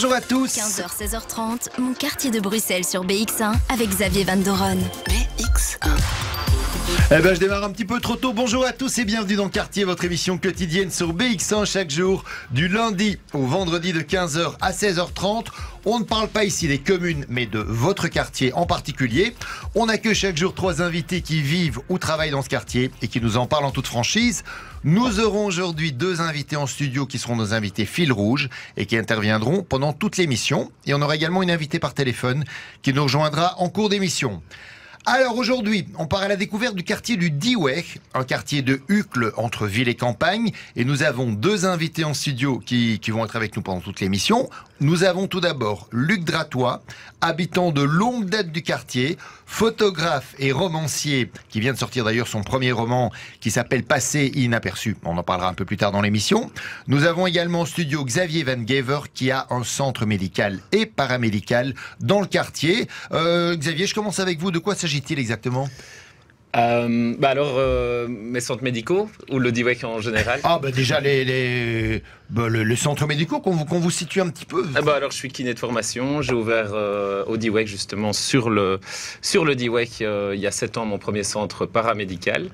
Bonjour à tous. 15h, 16h30, mon quartier de Bruxelles sur BX1 avec Xavier Van Doren. BX1. Eh ben, je démarre un petit peu trop tôt. Bonjour à tous et bienvenue dans Quartier, votre émission quotidienne sur BX1 chaque jour, du lundi au vendredi de 15h à 16h30. On ne parle pas ici des communes, mais de votre quartier en particulier. On accueille chaque jour 3 invités qui vivent ou travaillent dans ce quartier et qui nous en parlent en toute franchise. Nous aurons aujourd'hui 2 invités en studio qui seront nos invités fil rouge et qui interviendront pendant toute l'émission. Et on aura également une invitée par téléphone qui nous rejoindra en cours d'émission. Alors aujourd'hui, on part à la découverte du quartier du Dieweck, un quartier de Uccle entre ville et campagne. Et nous avons 2 invités en studio qui vont être avec nous pendant toute l'émission. Nous avons tout d'abord Luc Dratois, habitant de longue date du quartier, photographe et romancier, qui vient de sortir d'ailleurs son premier roman qui s'appelle Passé inaperçu. On en parlera un peu plus tard dans l'émission. Nous avons également en studio Xavier Van Gever qui a un centre médical et paramédical dans le quartier. Xavier, je commence avec vous. De quoi s'agit-il exactement ? Mes centres médicaux ou le Dieweck en général. Déjà les centres médicaux qu'on vous situe un petit peu. Alors je suis kiné de formation, j'ai ouvert au Dieweck justement sur le Dieweck il y a 7 ans mon premier centre paramédical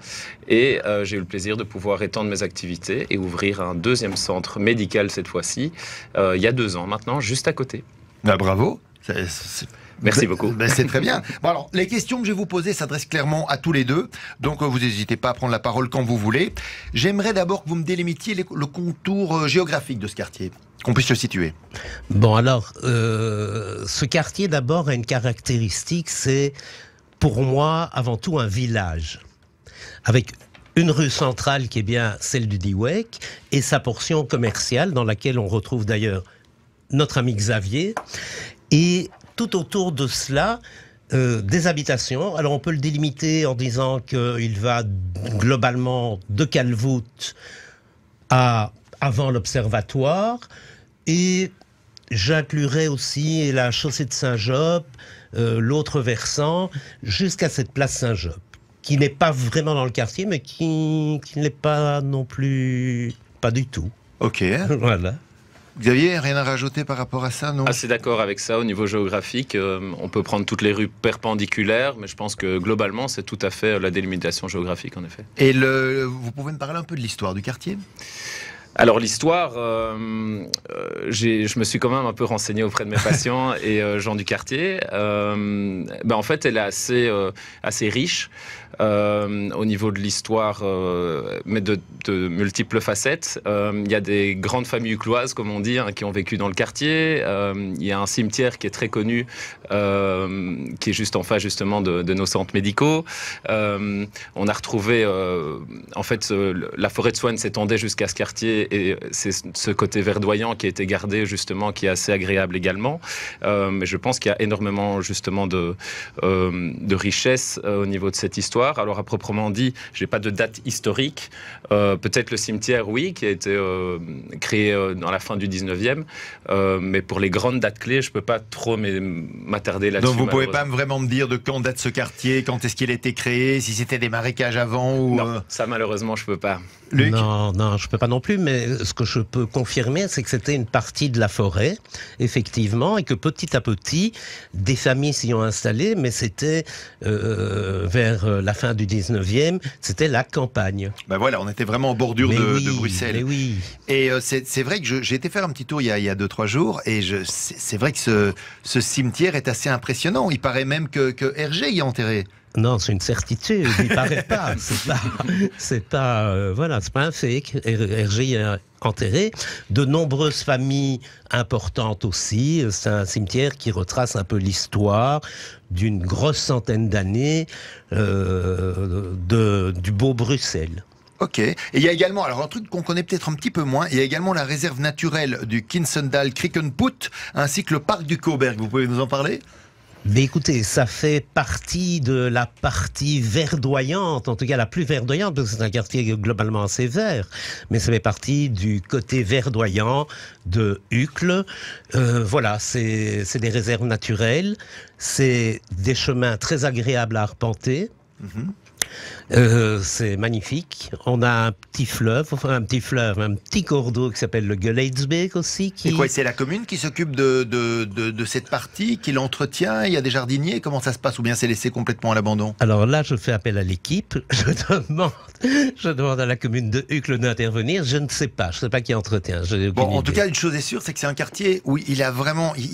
et j'ai eu le plaisir de pouvoir étendre mes activités et ouvrir un 2e centre médical cette fois-ci il y a 2 ans maintenant juste à côté. Bravo. Merci beaucoup. C'est très bien. Bon alors, les questions que je vais vous poser s'adressent clairement à tous les 2. Donc, vous n'hésitez pas à prendre la parole quand vous voulez. J'aimerais d'abord que vous me délimitiez le contour géographique de ce quartier, qu'on puisse le situer. Bon, alors, ce quartier d'abord a une caractéristique, c'est pour moi avant tout un village. Avec une rue centrale qui est bien celle du Dieweck et sa portion commerciale dans laquelle on retrouve d'ailleurs notre ami Xavier. Et tout autour de cela, des habitations. Alors on peut le délimiter en disant qu'il va globalement de Calvout à avant l'Observatoire. Et j'inclurais aussi la chaussée de Saint-Job, l'autre versant, jusqu'à cette place Saint-Job, qui n'est pas vraiment dans le quartier, mais qui ne l'est pas non plus, pas du tout. Ok. Voilà. Xavier, rien à rajouter par rapport à ça, non ? Assez d'accord avec ça. Au niveau géographique, on peut prendre toutes les rues perpendiculaires, mais je pense que globalement, c'est tout à fait la délimitation géographique, en effet. Et vous pouvez me parler un peu de l'histoire du quartier ? Alors l'histoire, je me suis quand même un peu renseigné auprès de mes patients et gens du quartier. En fait, elle est assez riche au niveau de l'histoire, mais de multiples facettes. Il y a des grandes familles ucloises, comme on dit, qui ont vécu dans le quartier. Il y a un cimetière qui est très connu, qui est juste en face justement de nos centres médicaux. On a retrouvé, la forêt de Swann s'étendait jusqu'à ce quartier. Et c'est ce côté verdoyant qui a été gardé justement, qui est assez agréable également. Mais je pense qu'il y a énormément justement de richesse au niveau de cette histoire. Alors à proprement dit, je n'ai pas de date historique. Peut-être le cimetière, oui, qui a été créé dans la fin du 19e. Mais pour les grandes dates clés, je ne peux pas trop m'attarder là-dessus. Donc vous ne pouvez pas vraiment me dire de quand date ce quartier, quand est-ce qu'il a été créé, si c'était des marécages avant ou... Non, ça malheureusement je ne peux pas. Luc ? Non, je ne peux pas non plus, mais ce que je peux confirmer, c'est que c'était une partie de la forêt, effectivement, et que petit à petit, des familles s'y ont installées, mais c'était vers la fin du 19e, c'était la campagne. Voilà, on était vraiment en bordure de Bruxelles. Mais oui. Et c'est vrai que j'ai été faire un petit tour il y a 2-3 jours, et c'est vrai que ce cimetière est assez impressionnant. Il paraît même que Hergé y est enterré. Non, c'est une certitude, il paraît pas. C'est pas un fake. Hergé est enterré. De nombreuses familles importantes aussi. C'est un cimetière qui retrace un peu l'histoire d'une grosse centaine d'années du beau Bruxelles. Ok. Et il y a également, alors un truc qu'on connaît peut-être un petit peu moins, il y a également la réserve naturelle du Kinsendal Krikenput, ainsi que le parc du Coburg. Vous pouvez nous en parler ? Mais écoutez, ça fait partie de la partie verdoyante, en tout cas la plus verdoyante, parce que c'est un quartier globalement assez vert, mais ça fait partie du côté verdoyant de Uccle. C'est des réserves naturelles, c'est des chemins très agréables à arpenter. C'est magnifique. On a un petit cours d'eau qui s'appelle le Geleitsbeek aussi. Et quoi, c'est la commune qui s'occupe de cette partie, qui l'entretient? Il y a des jardiniers? Comment ça se passe? Ou bien c'est laissé complètement à l'abandon? Alors là, je fais appel à l'équipe. Je demande à la commune de Uccle d'intervenir. Je ne sais pas. Je ne sais pas qui entretient. En tout cas, une chose est sûre, c'est que c'est un quartier où il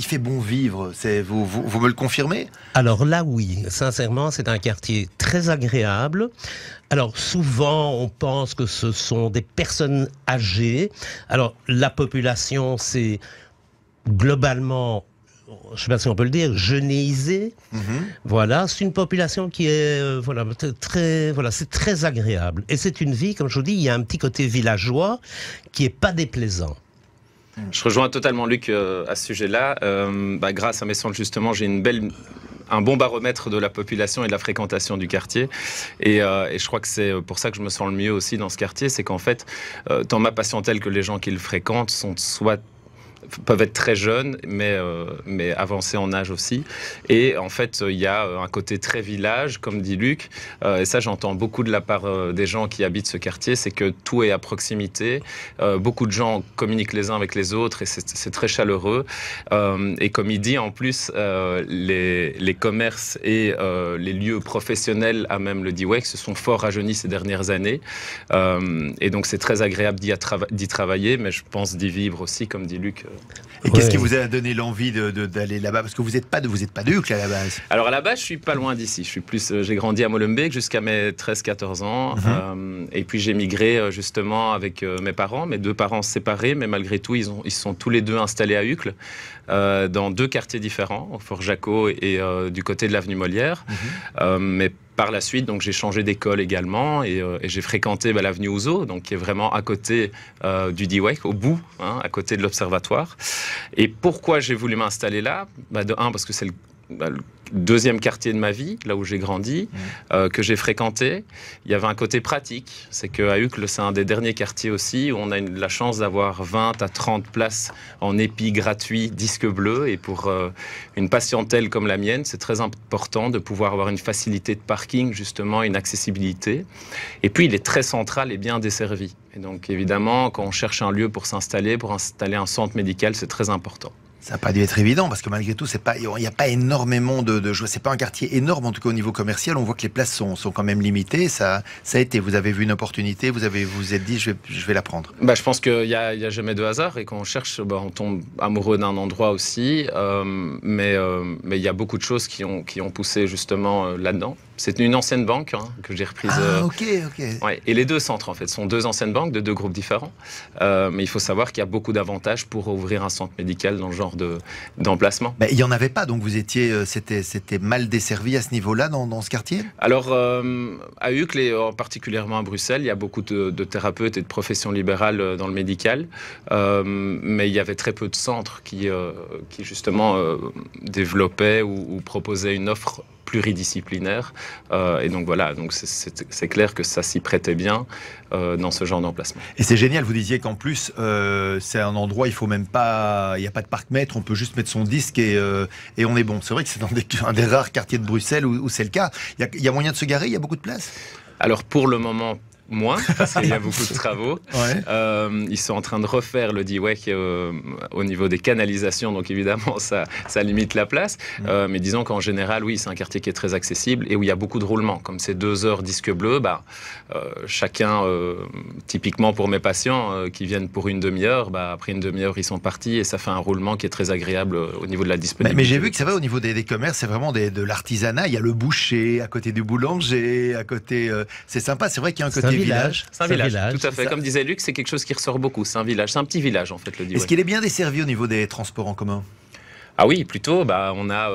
fait bon vivre. Vous me le confirmez? Alors là, oui. Sincèrement, c'est un quartier très agréable. Alors souvent, on pense que ce sont des personnes âgées. Alors la population, c'est globalement, je ne sais pas si on peut le dire, jeunéisée. Voilà, c'est une population qui est, c'est très agréable. Et c'est une vie, comme je vous dis, il y a un petit côté villageois qui est pas déplaisant. Je rejoins totalement Luc à ce sujet-là. Grâce à mes centres, justement, j'ai un bon baromètre de la population et de la fréquentation du quartier. Et je crois que c'est pour ça que je me sens le mieux aussi dans ce quartier, c'est qu'en fait, tant ma patientèle que les gens qui le fréquentent peuvent être très jeunes, mais avancés en âge aussi. Et en fait, il y a un côté très village, comme dit Luc. Et ça, j'entends beaucoup de la part des gens qui habitent ce quartier, c'est que tout est à proximité. Beaucoup de gens communiquent les uns avec les autres et c'est très chaleureux. Et comme il dit, en plus, les commerces et les lieux professionnels à même le Diouek se sont fort rajeunis ces dernières années. Et donc, c'est très agréable d'y travailler, mais je pense d'y vivre aussi, comme dit Luc. Et qu'est-ce qui vous a donné l'envie d'aller là-bas? Parce que vous n'êtes pas de Uccle à la base. Alors à la base, je suis pas loin d'ici. J'ai grandi à Molenbeek jusqu'à mes 13-14 ans. Et puis j'ai migré justement avec mes parents, mes deux parents séparés, mais malgré tout, ils sont tous les deux installés à Uccle, dans deux quartiers différents, au Fort Jaco et du côté de l'avenue Molière. Mais par la suite, donc j'ai changé d'école également et j'ai fréquenté l'avenue Ouzo, donc qui est vraiment à côté du Diouek, au bout, à côté de l'observatoire. Et pourquoi j'ai voulu m'installer là? De un, parce que c'est le deuxième quartier de ma vie, là où j'ai grandi, que j'ai fréquenté. Il y avait un côté pratique, c'est qu'à Uccle, c'est un des derniers quartiers aussi où on a la chance d'avoir 20 à 30 places en épi gratuit, disque bleu, et pour une patientèle comme la mienne, c'est très important de pouvoir avoir une facilité de parking, justement, une accessibilité. Et puis, il est très central et bien desservi. Et donc, évidemment, quand on cherche un lieu pour installer un centre médical, c'est très important. Ça n'a pas dû être évident, parce que malgré tout, il n'y a pas énormément de joueurs. C'est pas un quartier énorme, en tout cas au niveau commercial. On voit que les places sont quand même limitées. Ça a été, vous avez vu une opportunité, vous vous êtes dit, je vais la prendre. Je pense qu'il n'y a jamais de hasard, et quand on cherche, on tombe amoureux d'un endroit aussi. Mais il y a beaucoup de choses qui ont poussé justement là-dedans. C'est une ancienne banque que j'ai reprise. Ah, ok. Ouais, et les deux centres, en fait, sont deux anciennes banques de deux groupes différents. Mais il faut savoir qu'il y a beaucoup d'avantages pour ouvrir un centre médical dans le genre d'emplacement. Il n'y en avait pas, donc c'était mal desservi à ce niveau-là dans ce quartier? Alors, à Uccle et particulièrement à Bruxelles, il y a beaucoup de thérapeutes et de professions libérales dans le médical. Mais il y avait très peu de centres qui justement développaient ou proposaient une offre pluridisciplinaire. Et donc voilà, c'est clair que ça s'y prêtait bien dans ce genre d'emplacement. Et c'est génial, vous disiez qu'en plus, c'est un endroit, il n'y a pas de parc-mètre, on peut juste mettre son disque et on est bon. C'est vrai que c'est dans un des rares quartiers de Bruxelles où c'est le cas. Il y a moyen de se garer, il y a beaucoup de place? Alors pour le moment, moins, parce qu'il y a beaucoup de travaux. Ils sont en train de refaire le Diouek au niveau des canalisations, donc évidemment ça limite la place. Mais disons qu'en général, oui, c'est un quartier qui est très accessible et où il y a beaucoup de roulements. Comme c'est 2 heures disque bleu, chacun, typiquement pour mes patients qui viennent pour une demi-heure, après une demi-heure ils sont partis et ça fait un roulement qui est très agréable au niveau de la disponibilité. Mais j'ai vu que ça va au niveau des commerces, c'est vraiment de l'artisanat. Il y a le boucher à côté du boulanger, à côté. C'est sympa, c'est vrai qu'il y a un côté village. C'est un village, tout à fait. Comme disait Luc, c'est quelque chose qui ressort beaucoup. C'est un village, c'est un petit village en fait, le Diouek. Est-ce qu'il est bien desservi au niveau des transports en commun? Ah oui, plutôt. On a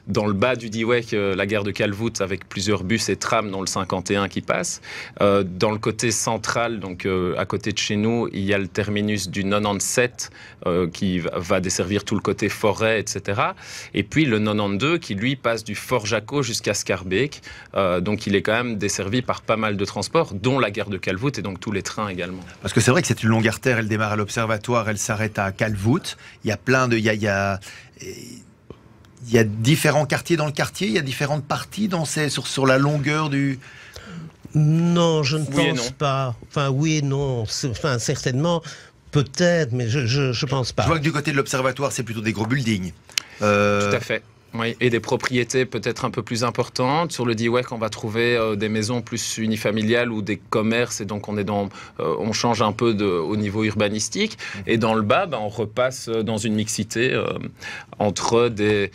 dans le bas du Diouek la gare de Calvoute avec plusieurs bus et trams dans le 51 qui passent. Dans le côté central, donc à côté de chez nous, il y a le terminus du 97 qui va desservir tout le côté forêt, etc. Et puis le 92 qui lui passe du Fort Jaco jusqu'à Schaerbeek. Donc il est quand même desservi par pas mal de transports, dont la gare de Calvoute et donc tous les trains également. Parce que c'est vrai que c'est une longue artère, elle démarre à l'Observatoire, elle s'arrête à Calvoute. Il y a plein de... Il y a différents quartiers dans le quartier, il y a différentes parties sur la longueur du... Non, je ne Oui et pense non. pas. Enfin, oui et non. Enfin, certainement, peut-être, mais je pense pas. Je vois que du côté de l'Observatoire, c'est plutôt des gros buildings. Tout à fait. Oui, et des propriétés peut-être un peu plus importantes. Sur le DIWEC, on va trouver des maisons plus unifamiliales ou des commerces, et donc on change un peu au niveau urbanistique. Et dans le bas, on repasse dans une mixité entre des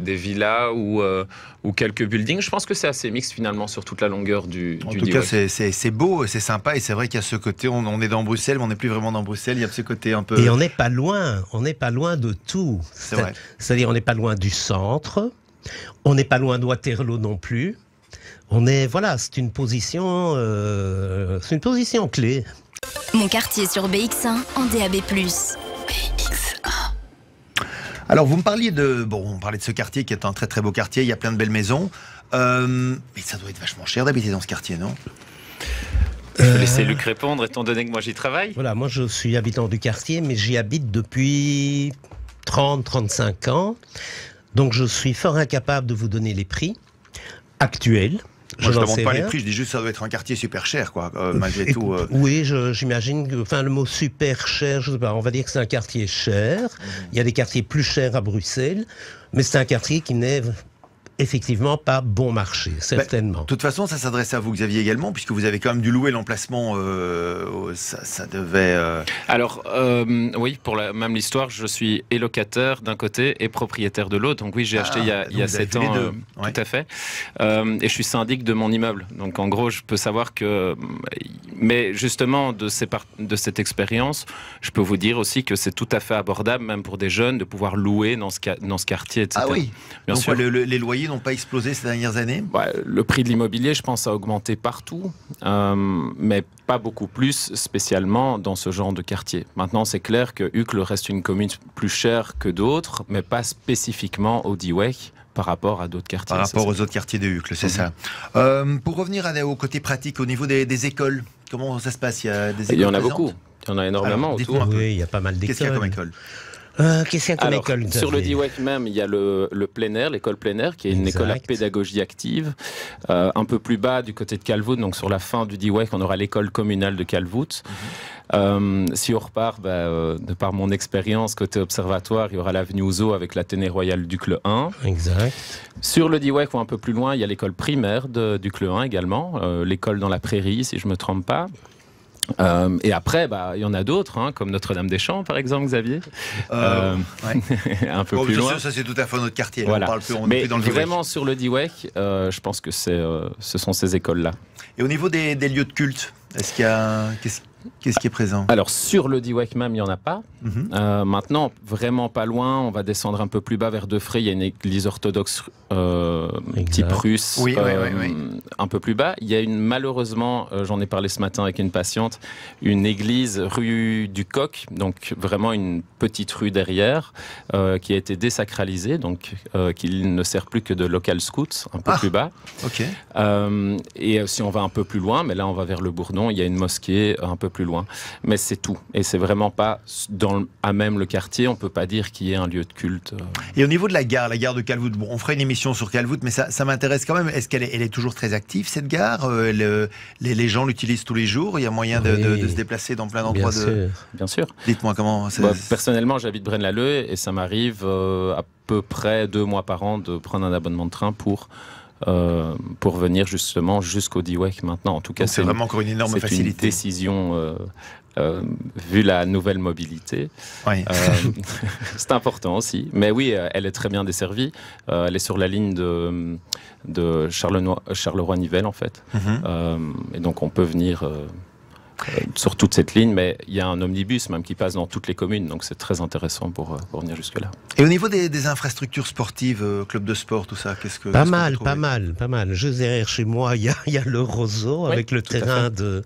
villas ou quelques buildings. Je pense que c'est assez mixte finalement sur toute la longueur du En tout DIWEC. cas, c'est beau, c'est sympa, et c'est vrai qu'il y a ce côté, on est dans Bruxelles, mais on n'est plus vraiment dans Bruxelles, il y a ce côté un peu... Et on n'est pas loin de tout. C'est vrai. C'est-à-dire, on n'est pas loin du centre, on n'est pas loin de Waterloo non plus. C'est une position clé. Mon quartier sur BX1 en DAB+. BX1. Alors, vous me parliez on parlait de ce quartier qui est un très très beau quartier, il y a plein de belles maisons, mais ça doit être vachement cher d'habiter dans ce quartier, non ? Je vais laisser Luc répondre, étant donné que moi j'y travaille. Voilà, moi je suis habitant du quartier, mais j'y habite depuis 30-35 ans. Donc je suis fort incapable de vous donner les prix actuels. Moi, je ne n'en demande sais pas rien. les prix, je dis juste que ça doit être un quartier super cher, quoi, malgré tout. Oui, j'imagine que, le mot super cher, je sais pas, on va dire que c'est un quartier cher. Il y a des quartiers plus chers à Bruxelles, mais c'est un quartier qui n'est effectivement pas bon marché, certainement. De toute façon, ça s'adresse à vous, Xavier, également, puisque vous avez quand même dû louer l'emplacement, ça devait... Alors, oui, pour même l'histoire, je suis et locataire d'un côté et propriétaire de l'autre. Donc oui, j'ai acheté il y a 7 ans, ouais. tout à fait. Et je suis syndic de mon immeuble. Donc en gros, je peux savoir que... Mais justement, de cette expérience, je peux vous dire aussi que c'est tout à fait abordable, même pour des jeunes, de pouvoir louer dans ce quartier, etc. Ah oui. Bien Donc sûr. les loyers n'ont pas explosé ces dernières années ? Le prix de l'immobilier, je pense, a augmenté partout, mais pas beaucoup plus spécialement dans ce genre de quartier. Maintenant, c'est clair que Uccle reste une commune plus chère que d'autres, mais pas spécifiquement au DIWEC par rapport à d'autres quartiers. Par rapport aux autres quartiers de Uccle, c'est ça. Pour revenir au côté pratique, au niveau des écoles, comment ça se passe ? Il y a des écoles Il y en a présentes ? beaucoup. Il y en a énormément Alors, dites-moi autour. un peu. Oui, il y a pas mal d'écoles. Qu'est-ce qu'il y a comme école ? Qu'est-ce qu'il y a comme Alors, école, sur le Xavier ? DIWEC même, il y a le plein air, l'école plein air, qui est une Exact. école à pédagogie active. Un peu plus bas, du côté de Calvoute, donc sur la fin du DIWEC, on aura l'école communale de Calvoute. Si on repart, de par mon expérience côté observatoire, il y aura l'avenue Ouzo avec l'Athénée Royal d'Uccle 1. Exact. Sur le DIWEC, ou un peu plus loin, il y a l'école primaire d'Uccle 1 également, l'école dans la prairie, si je ne me trompe pas. Et après, il y en a d'autres, comme Notre-Dame-des-Champs, par exemple, Xavier. Ouais. Un peu Bon, plus bien loin. sûr, ça c'est tout à fait notre quartier. Voilà. On parle plus, on est Mais plus dans le DIWEC. vraiment, sur le DIWEC, je pense que ce sont ces écoles-là. Et au niveau des lieux de culte, est-ce qu'il y a qu'est-ce qui est présent ? Alors, sur le DIWEC même, il n'y en a pas. Maintenant, vraiment pas loin, on va descendre un peu plus bas vers Defray. Il y a une église orthodoxe type russe, Oui. un peu plus bas. Il y a malheureusement, j'en ai parlé ce matin avec une patiente, une église rue du Coq, donc vraiment une petite rue derrière, qui a été désacralisée, donc qui ne sert plus que de local scout, un peu plus bas. Ok. Et si on va un peu plus loin, mais là on va vers le Bourdon, il y a une mosquée un peu plus loin. Mais c'est tout. Et c'est vraiment pas à même le quartier, on peut pas dire qu'il y ait un lieu de culte. Et au niveau de la gare de Calvoute, bon, on ferait une émission sur Calvoute, mais ça m'intéresse quand même. Est-ce qu'elle est toujours très active, cette gare ? Les gens l'utilisent tous les jours ? Il y a moyen de se déplacer dans plein d'endroits Bien sûr. Dites-moi comment... Personnellement, j'habite Braine-l'Alleud et ça m'arrive à peu près 2 mois par an de prendre un abonnement de train pour venir justement jusqu'au DIWEC maintenant. En tout cas, c'est vraiment encore une énorme facilité. Une décision vu la nouvelle mobilité. Oui. C'est important aussi. Mais oui, elle est très bien desservie. Elle est sur la ligne de Charleroi-Nivelles en fait. Et donc on peut venir sur toute cette ligne, mais il y a un omnibus même qui passe dans toutes les communes, donc c'est très intéressant pour venir jusque-là. Et au niveau des infrastructures sportives, clubs de sport, tout ça, qu'est-ce que... Pas mal. Juste derrière chez moi, il y a le Roseau avec le terrain de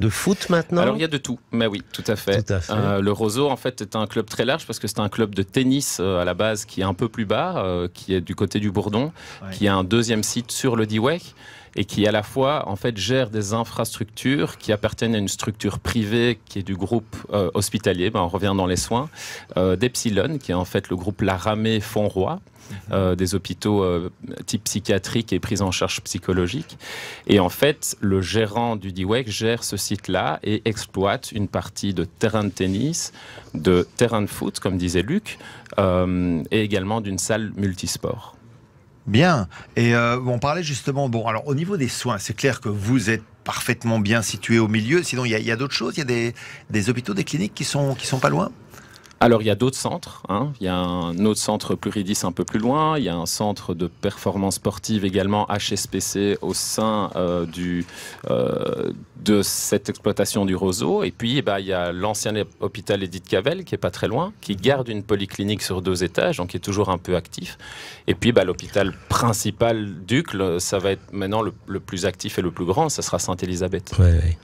foot maintenant. Alors il y a de tout, mais oui, tout à fait. Le Roseau en fait est un club très large parce que c'est un club de tennis à la base qui est un peu plus bas, qui est du côté du Bourdon, qui a un deuxième site sur le DIWEC. et qui à la fois en fait gère des infrastructures qui appartiennent à une structure privée qui est du groupe hospitalier, on revient dans les soins, d'Epsilon, qui est en fait le groupe La Ramée-Fonroy, des hôpitaux type psychiatrique et prise en charge psychologique. Et en fait, le gérant du DIWEC gère ce site-là et exploite une partie de terrain de tennis, de terrain de foot, comme disait Luc, et également d'une salle multisport. Bien. Et on parlait justement, alors au niveau des soins, c'est clair que vous êtes parfaitement bien situé au milieu. Sinon, il y a d'autres choses. Il y a des hôpitaux, des cliniques qui sont pas loin. Alors, il y a d'autres centres. Il y a un autre centre Pluridis un peu plus loin. Il y a un centre de performance sportive également, HSPC, au sein de cette exploitation du Roseau. Et puis, il y a l'ancien hôpital Édith Cavell, qui est pas très loin, qui garde une polyclinique sur 2 étages, donc qui est toujours un peu actif. Et puis, l'hôpital principal d'Uccle, ça va être maintenant le plus actif et le plus grand, ça sera Sainte-Élisabeth. Oui.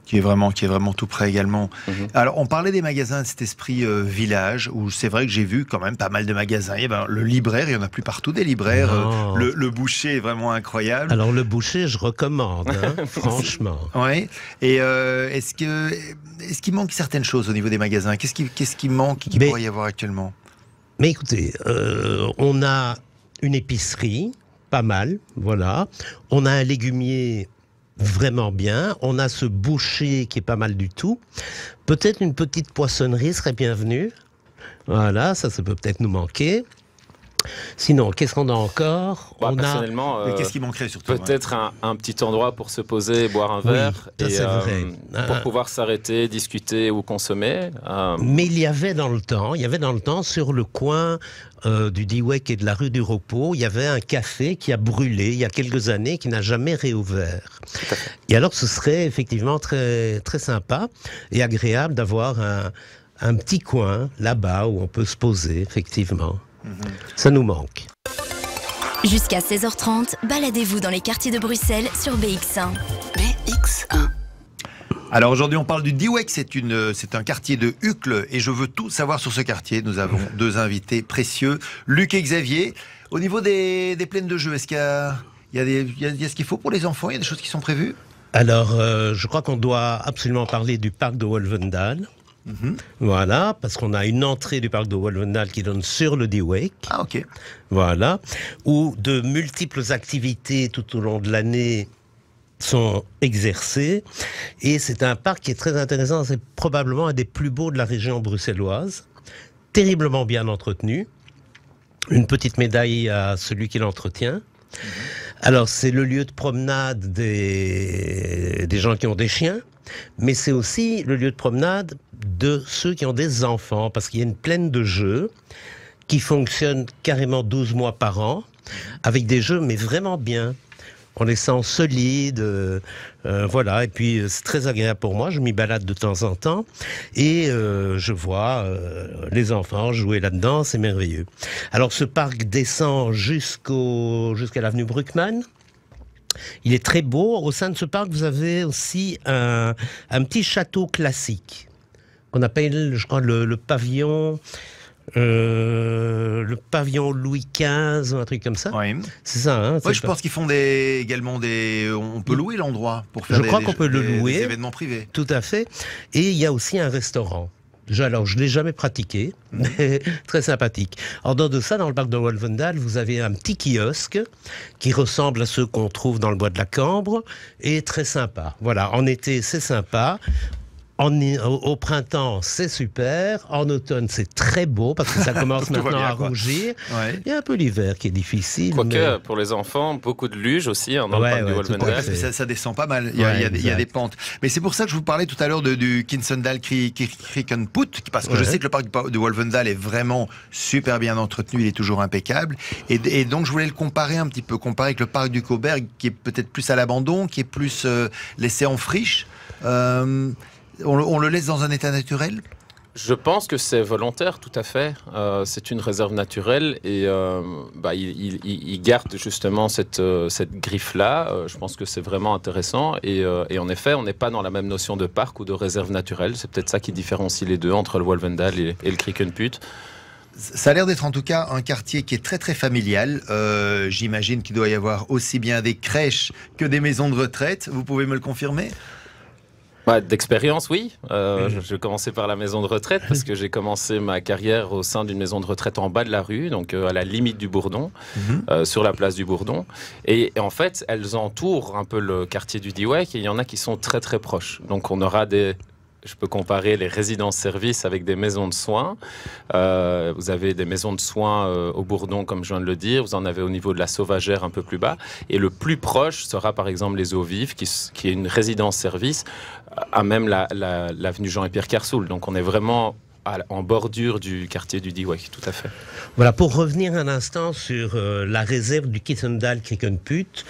Qui est vraiment tout près également. Alors, on parlait des magasins de cet esprit village, où c'est vrai que j'ai vu quand même pas mal de magasins. Le libraire, il y en a plus partout des libraires. Le boucher est vraiment incroyable. Alors, le boucher, je recommande, franchement. Oui. Et est-ce qu'il manque certaines choses au niveau des magasins? Qu'est-ce qui manque, qu'il pourrait y avoir actuellement? Mais écoutez, on a une épicerie, pas mal, voilà. On a un légumier vraiment bien. On a ce boucher qui est pas mal du tout. Peut-être une petite poissonnerie serait bienvenue. Voilà, ça peut peut-être nous manquer. Sinon, qu'est-ce qu'on a encore? Personnellement, qu'est-ce qui manquerait surtout? Peut-être un petit endroit pour se poser et boire un verre. Oui, c'est vrai. Pour pouvoir s'arrêter, discuter ou consommer. Mais il y avait dans le temps, sur le coin du DIWEC et de la rue du Repos, il y avait un café qui a brûlé il y a quelques années, qui n'a jamais réouvert. Et alors, ce serait effectivement très, très sympa et agréable d'avoir un petit coin là-bas où on peut se poser, effectivement. Ça nous manque. Jusqu'à 16h30, baladez-vous dans les quartiers de Bruxelles sur BX1. BX1. Alors aujourd'hui on parle du DIWEC, c'est un quartier de Uccle et je veux tout savoir sur ce quartier. Nous avons 2 invités précieux, Luc et Xavier. Au niveau des plaines de jeux, est-ce qu'il y a ce qu'il faut pour les enfants? Il y a des choses qui sont prévues? Alors je crois qu'on doit absolument parler du parc de Wolvendal. Voilà, parce qu'on a une entrée du parc de Wolvendal qui donne sur le DIWEC. Ah, ok. Voilà, où de multiples activités tout au long de l'année sont exercées. Et c'est un parc qui est très intéressant. C'est probablement un des plus beaux de la région bruxelloise. Terriblement bien entretenu. Une petite médaille à celui qui l'entretient. Alors, c'est le lieu de promenade des gens qui ont des chiens. Mais c'est aussi le lieu de promenade de ceux qui ont des enfants, parce qu'il y a une plaine de jeux qui fonctionne carrément 12 mois par an, avec des jeux, mais vraiment bien. On les sent solides, voilà, et puis c'est très agréable pour moi, je m'y balade de temps en temps, et je vois les enfants jouer là-dedans, c'est merveilleux. Alors ce parc descend jusqu'à l'avenue Bruckmann. Il est très beau. Au sein de ce parc, vous avez aussi un petit château classique qu'on appelle, je crois, le pavillon Louis XV ou un truc comme ça. Oui. C'est ça, hein? Oui, je pense qu'ils font également des... On peut louer l'endroit pour faire je crois qu'on peut le louer. Des événements privés. Tout à fait. Et il y a aussi un restaurant. Alors, je ne l'ai jamais pratiqué, mais très sympathique. En dehors de ça, dans le parc de Wolvendal, vous avez un petit kiosque qui ressemble à ceux qu'on trouve dans le bois de la Cambre et très sympa. Voilà, en été, c'est sympa. Au printemps, c'est super. En automne, c'est très beau parce que ça commence maintenant à rougir. Ouais. Il y a un peu l'hiver qui est difficile. Quoique, pour les enfants, beaucoup de luge aussi dans le parc du Wolvendal. Ça descend pas mal. Il y a des pentes. Mais c'est pour ça que je vous parlais tout à l'heure du Kinsendal Krikenput, parce que je sais que le parc de Wolvendal est vraiment super bien entretenu. Il est toujours impeccable. Et donc, je voulais le comparer un petit peu. Comparer avec le parc du Coburg, qui est peut-être plus à l'abandon, qui est plus laissé en friche. On le laisse dans un état naturel? Je pense que c'est volontaire, tout à fait. C'est une réserve naturelle et il garde justement cette griffe-là. Je pense que c'est vraiment intéressant. Et en effet, on n'est pas dans la même notion de parc ou de réserve naturelle. C'est peut-être ça qui différencie les deux, entre le Wolvendal et le Krikenput. Ça a l'air d'être en tout cas un quartier qui est très très familial. J'imagine qu'il doit y avoir aussi bien des crèches que des maisons de retraite. Vous pouvez me le confirmer ? D'expérience, oui. Je vais commencer par la maison de retraite parce que j'ai commencé ma carrière au sein d'une maison de retraite en bas de la rue, donc à la limite du Bourdon, sur la place du Bourdon. Et en fait, elles entourent un peu le quartier du Diouec et il y en a qui sont très très proches. Donc on aura je peux comparer les résidences-services avec des maisons de soins. Vous avez des maisons de soins au Bourdon, comme je viens de le dire. Vous en avez au niveau de la Sauvagère, un peu plus bas. Et le plus proche sera par exemple les Eaux Vives, qui est une résidence-service à même l'avenue Jean et Pierre Carsoul. Donc on est vraiment en bordure du quartier du Diouec, tout à fait. Voilà, pour revenir un instant sur la réserve du Kittendal Krikenput,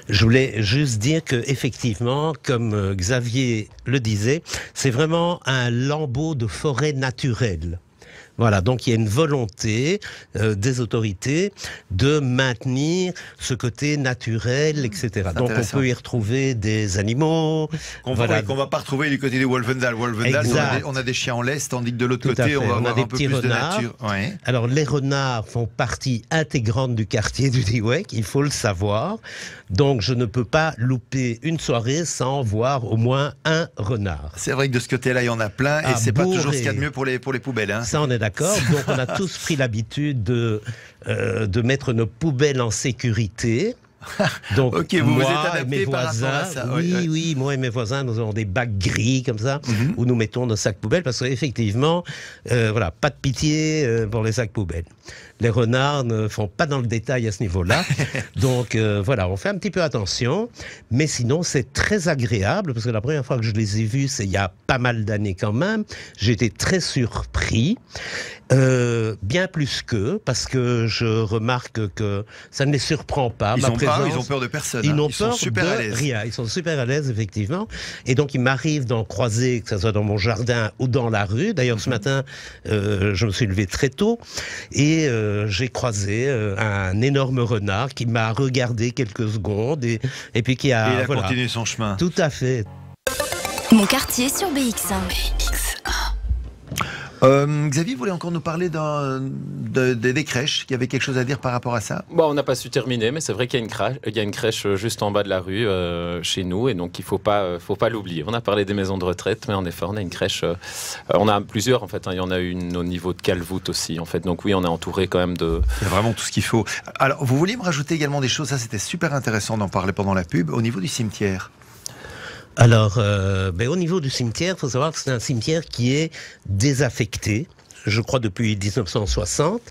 je voulais juste dire que effectivement, comme Xavier le disait, c'est vraiment un lambeau de forêt naturelle. Voilà, donc il y a une volonté des autorités de maintenir ce côté naturel, etc. Donc on peut y retrouver des animaux qu'on va pas retrouver du côté de Wolvendal. On a des chiens en laisse, tandis que de l'autre côté, on va avoir un peu plus de nature. Ouais. Alors les renards font partie intégrante du quartier du Diouec, il faut le savoir. Donc je ne peux pas louper une soirée sans voir au moins un renard. C'est vrai que de ce côté-là, il y en a plein, et c'est pas toujours ce qu'il y a de mieux pour les poubelles. Hein. Ça, on est d'accord. Donc on a tous pris l'habitude de mettre nos poubelles en sécurité. Donc ok, vous moi vous êtes adapté mes par voisins, rapport à ça. Oui, moi et mes voisins, nous avons des bacs gris comme ça, où nous mettons nos sacs poubelles, parce qu'effectivement, voilà, pas de pitié pour les sacs poubelles. Les renards ne font pas dans le détail à ce niveau-là. Donc voilà, on fait un petit peu attention. Mais sinon, c'est très agréable, parce que la première fois que je les ai vus, c'est il y a pas mal d'années quand même. J'ai été très surpris. Bien plus qu'eux, parce que je remarque que ça ne les surprend pas. Ils ont peur de personne. Ils sont super à l'aise. Rien. Ils sont super à l'aise, effectivement. Et donc, il m'arrive d'en croiser, que ce soit dans mon jardin ou dans la rue. D'ailleurs, ce matin, je me suis levé très tôt et j'ai croisé un énorme renard qui m'a regardé quelques secondes et puis qui a... Et il a continué son chemin. Tout à fait. Mon quartier sur BX1. Xavier voulait encore nous parler des crèches. Il y avait quelque chose à dire par rapport à ça? On n'a pas su terminer, mais c'est vrai qu'il y a une crèche juste en bas de la rue chez nous, et donc il faut pas l'oublier. On a parlé des maisons de retraite, mais en effet, on a une crèche. On a plusieurs en fait. Il y en a une au niveau de Calvoute aussi, en fait. Donc oui, on est entouré quand même de. Il y a vraiment tout ce qu'il faut. Alors, vous vouliez me rajouter également des choses. Ça, c'était super intéressant d'en parler pendant la pub. Au niveau du cimetière. Alors, au niveau du cimetière, il faut savoir que c'est un cimetière qui est désaffecté, je crois depuis 1960.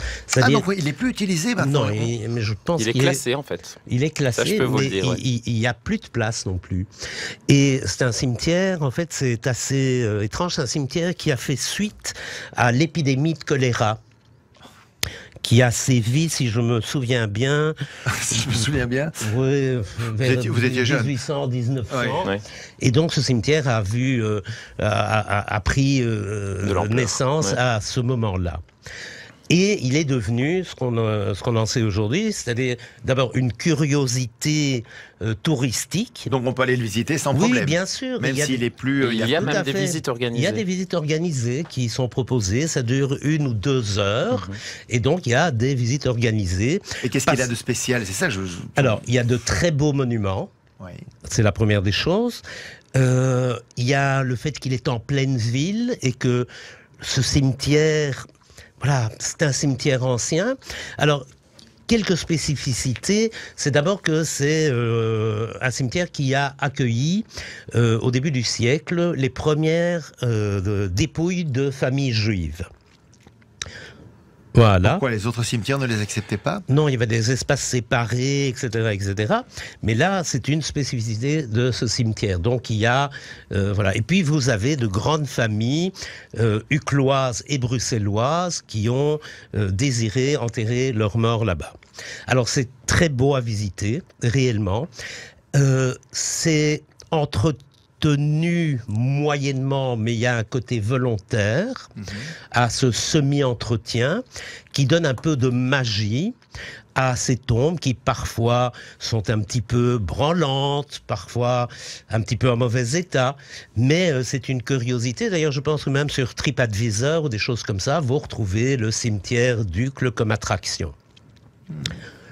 Donc il n'est plus utilisé maintenant? Non, mais je pense qu'il est classé en fait. Il est classé, ça, je peux vous le dire, il n'y a plus de place non plus. Et c'est un cimetière, en fait, c'est assez étrange, c'est un cimetière qui a fait suite à l'épidémie de choléra, qui a sévi, si je me souviens bien. Si je me souviens bien. Oui, vous étiez jeune. 1800, 1900. Oui. Et donc ce cimetière a pris naissance à ce moment-là. Et il est devenu ce qu'on en sait aujourd'hui, c'est-à-dire d'abord une curiosité touristique. Donc on peut aller le visiter sans problème. Oui, bien sûr. Même s'il est plus. Il y a même des visites organisées. Il y a des visites organisées qui sont proposées. Ça dure 1 ou 2 heures. Et donc il y a des visites organisées. Et qu'est-ce qu'il a de spécial? C'est ça que Alors, il y a de très beaux monuments. Oui. C'est la première des choses. Il y a le fait qu'il est en pleine ville et que ce cimetière... Voilà, c'est un cimetière ancien. Alors, quelques spécificités. C'est d'abord que c'est un cimetière qui a accueilli, au début du siècle, les premières dépouilles de familles juives. Voilà. Pourquoi les autres cimetières ne les acceptaient pas? Non, il y avait des espaces séparés, etc., etc. Mais là, c'est une spécificité de ce cimetière. Donc, il y a... voilà. Et puis, vous avez de grandes familles ucloises et bruxelloises qui ont désiré enterrer leurs morts là-bas. Alors, c'est très beau à visiter, réellement. C'est entretenu moyennement, mais il y a un côté volontaire à ce semi-entretien qui donne un peu de magie à ces tombes qui parfois sont un petit peu branlantes, parfois un petit peu en mauvais état, mais c'est une curiosité. D'ailleurs, je pense que même sur TripAdvisor ou des choses comme ça, vous retrouvez le cimetière d'Uccle comme attraction.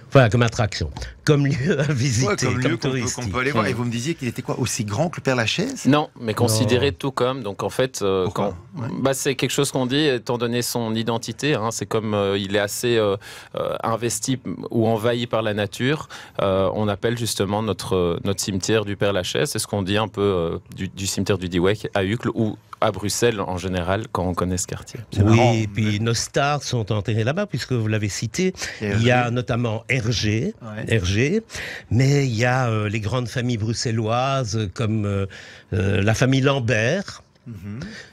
Enfin, comme attraction, comme lieu à visiter, comme lieu touristique. qu'on peut aller voir. Et vous me disiez qu'il était quoi, aussi grand que le Père-Lachaise? Non, mais considéré tout comme. Donc en fait, c'est quelque chose qu'on dit, étant donné son identité. Hein, c'est comme il est assez investi ou envahi par la nature. On appelle justement notre cimetière du Père-Lachaise. C'est ce qu'on dit un peu du cimetière du Dieweck à Uccle ou à Bruxelles en général quand on connaît ce quartier. Oui, et puis nos stars sont enterrés là-bas puisque vous l'avez cité. Il y a notamment Hergé, mais il y a les grandes familles bruxelloises comme la famille Lambert,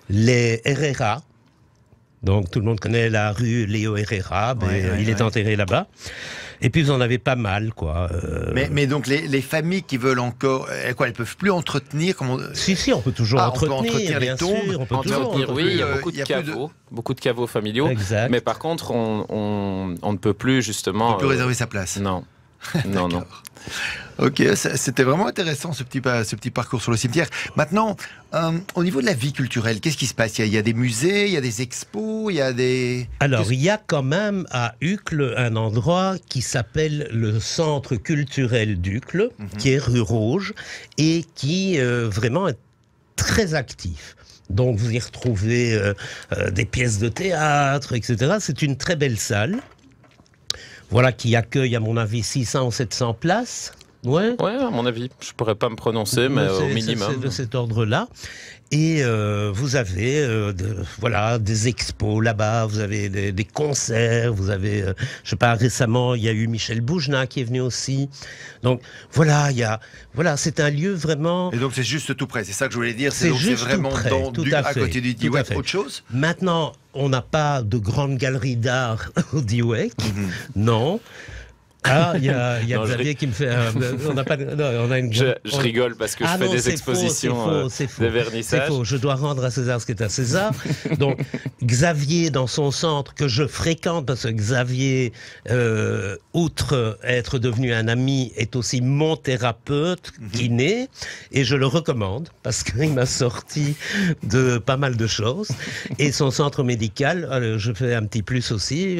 les Herrera. Donc tout le monde connaît la rue Léo Herrera, il est enterré là-bas. Et puis vous en avez pas mal, quoi. Mais donc les familles qui veulent encore, elles peuvent plus entretenir Si, on peut toujours entretenir les tombes. Sûr, on peut entretenir, oui, il y a beaucoup de caveaux familiaux. Exact. Mais par contre, on ne peut plus justement. On peut plus réserver sa place. Non. Non. Ok, c'était vraiment intéressant ce petit parcours sur le cimetière. Maintenant, au niveau de la vie culturelle, qu'est-ce qui se passe? Il y a des musées, il y a des expos, il y a des... Alors, il y a quand même à Uccle un endroit qui s'appelle le Centre culturel d'Uccle, qui est rue Rouge, et qui vraiment est très actif. Donc, vous y retrouvez des pièces de théâtre, etc. C'est une très belle salle. Voilà, qui accueille, à mon avis, 600 ou 700 places. Ouais, à mon avis. Je ne pourrais pas me prononcer, mais au minimum. C'est de cet ordre-là. Et vous avez des expos là-bas, vous avez des concerts, vous avez, je sais pas, récemment, il y a eu Michel Boujna qui est venu aussi. Donc voilà, c'est un lieu vraiment... Et donc c'est juste tout près, c'est ça que je voulais dire, c'est vraiment tout près, à côté du Dieweck. Autre chose? Maintenant, on n'a pas de grande galerie d'art au Dieweck, non. Ah, il y a Xavier qui me fait... Je rigole parce que je fais des expositions de vernissage. C'est faux, je dois rendre à César ce qui est à César. Donc, Xavier, dans son centre, que je fréquente, parce que Xavier, outre être devenu un ami, est aussi mon thérapeute, kiné, et je le recommande, parce qu'il m'a sorti de pas mal de choses. Et son centre médical, je fais un petit plus aussi,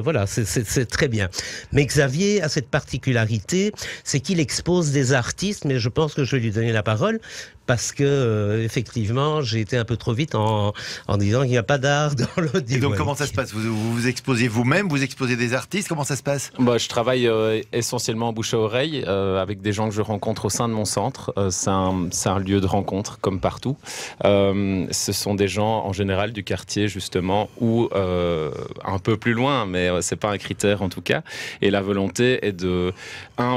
voilà, c'est très bien. Mais Xavier a cette particularité, c'est qu'il expose des artistes, mais je pense que je vais lui donner la parole, parce que, effectivement, j'ai été un peu trop vite en disant qu'il n'y a pas d'art dans le Dieweck. Et donc, comment ça se passe? Vous exposez vous-même, vous exposez des artistes, comment ça se passe? Je travaille essentiellement en bouche à oreille, avec des gens que je rencontre au sein de mon centre. C'est un lieu de rencontre, comme partout. Ce sont des gens, en général, du quartier, justement, ou un peu plus loin, mais c'est pas un critère, en tout cas. Et la volonté est de,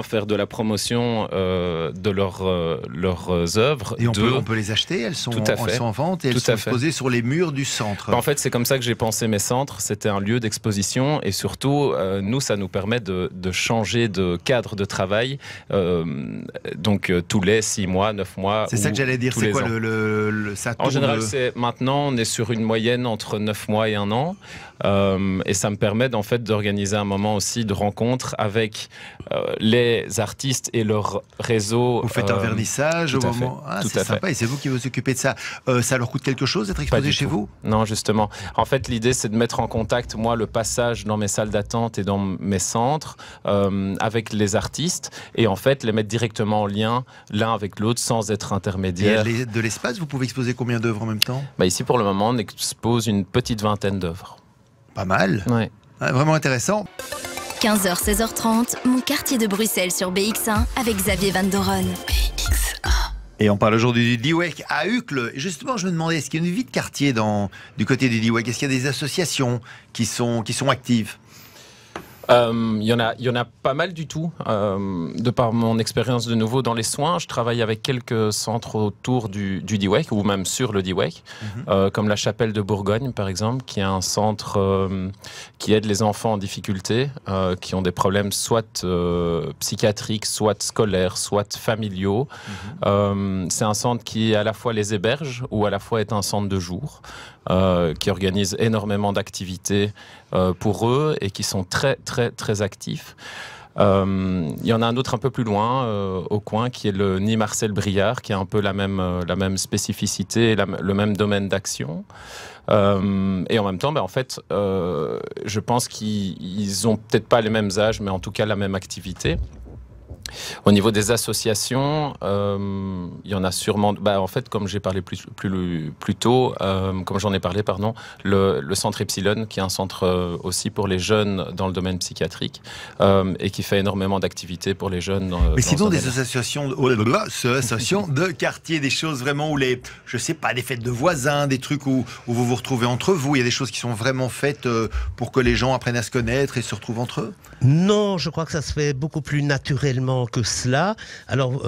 faire de la promotion de leurs œuvres. Et on peut les acheter, elles sont en vente et elles sont exposées sur les murs du centre. En fait, c'est comme ça que j'ai pensé mes centres. C'était un lieu d'exposition et surtout, nous, ça nous permet de changer de cadre de travail. Donc, tous les 6 mois, 9 mois. C'est ça que j'allais dire. C'est quoi ça tourne... En général, maintenant, on est sur une moyenne entre 9 mois et 1 an. Et ça me permet d'organiser un moment aussi de rencontre avec les artistes et leur réseau. Vous faites un vernissage au moment. C'est sympa, et c'est vous qui vous occupez de ça. Ça leur coûte quelque chose d'être exposé chez vous? Non, justement. En fait, l'idée, c'est de mettre en contact, moi, le passage dans mes salles d'attente et dans mes centres avec les artistes et en fait, les mettre directement en lien l'un avec l'autre sans être intermédiaire. Et de l'espace, vous pouvez exposer combien d'œuvres en même temps? Ici, pour le moment, on expose une petite vingtaine d'œuvres. Pas mal. Ouais. Vraiment intéressant. 15h, 16h30, mon quartier de Bruxelles sur BX1 avec Xavier Van Doren. BX1. Et on parle aujourd'hui du Dieweck à Uccle. Et justement, je me demandais, est-ce qu'il y a une vie de quartier du côté du Dieweck? Est-ce qu'il y a des associations qui sont actives? Il y en a pas mal du tout. De par mon expérience de nouveau dans les soins, je travaille avec quelques centres autour du Dieweck ou même sur le Dieweck, comme la Chapelle de Bourgogne par exemple, qui est un centre qui aide les enfants en difficulté, qui ont des problèmes soit psychiatriques, soit scolaires, soit familiaux. C'est un centre qui à la fois les héberge ou à la fois est un centre de jour. Qui organise énormément d'activités pour eux et qui sont très très très, très actif. Il y en a un autre un peu plus loin, au coin, qui est le nid Marcel Briard, qui a un peu la même spécificité, le même domaine d'action. Et en même temps, en fait, je pense qu'ils ont peut-être pas les mêmes âges, mais en tout cas la même activité. Au niveau des associations, il y en a sûrement. En fait, comme j'ai parlé plus tôt, comme j'en ai parlé, pardon, le centre Epsilon, qui est un centre aussi pour les jeunes dans le domaine psychiatrique et qui fait énormément d'activités pour les jeunes. Mais sinon, des associations de quartier, des choses vraiment où je sais pas, des fêtes de voisins, des trucs où vous vous retrouvez entre vous. Il y a des choses qui sont vraiment faites pour que les gens apprennent à se connaître et se retrouvent entre eux. Non, je crois que ça se fait beaucoup plus naturellement que cela. Alors,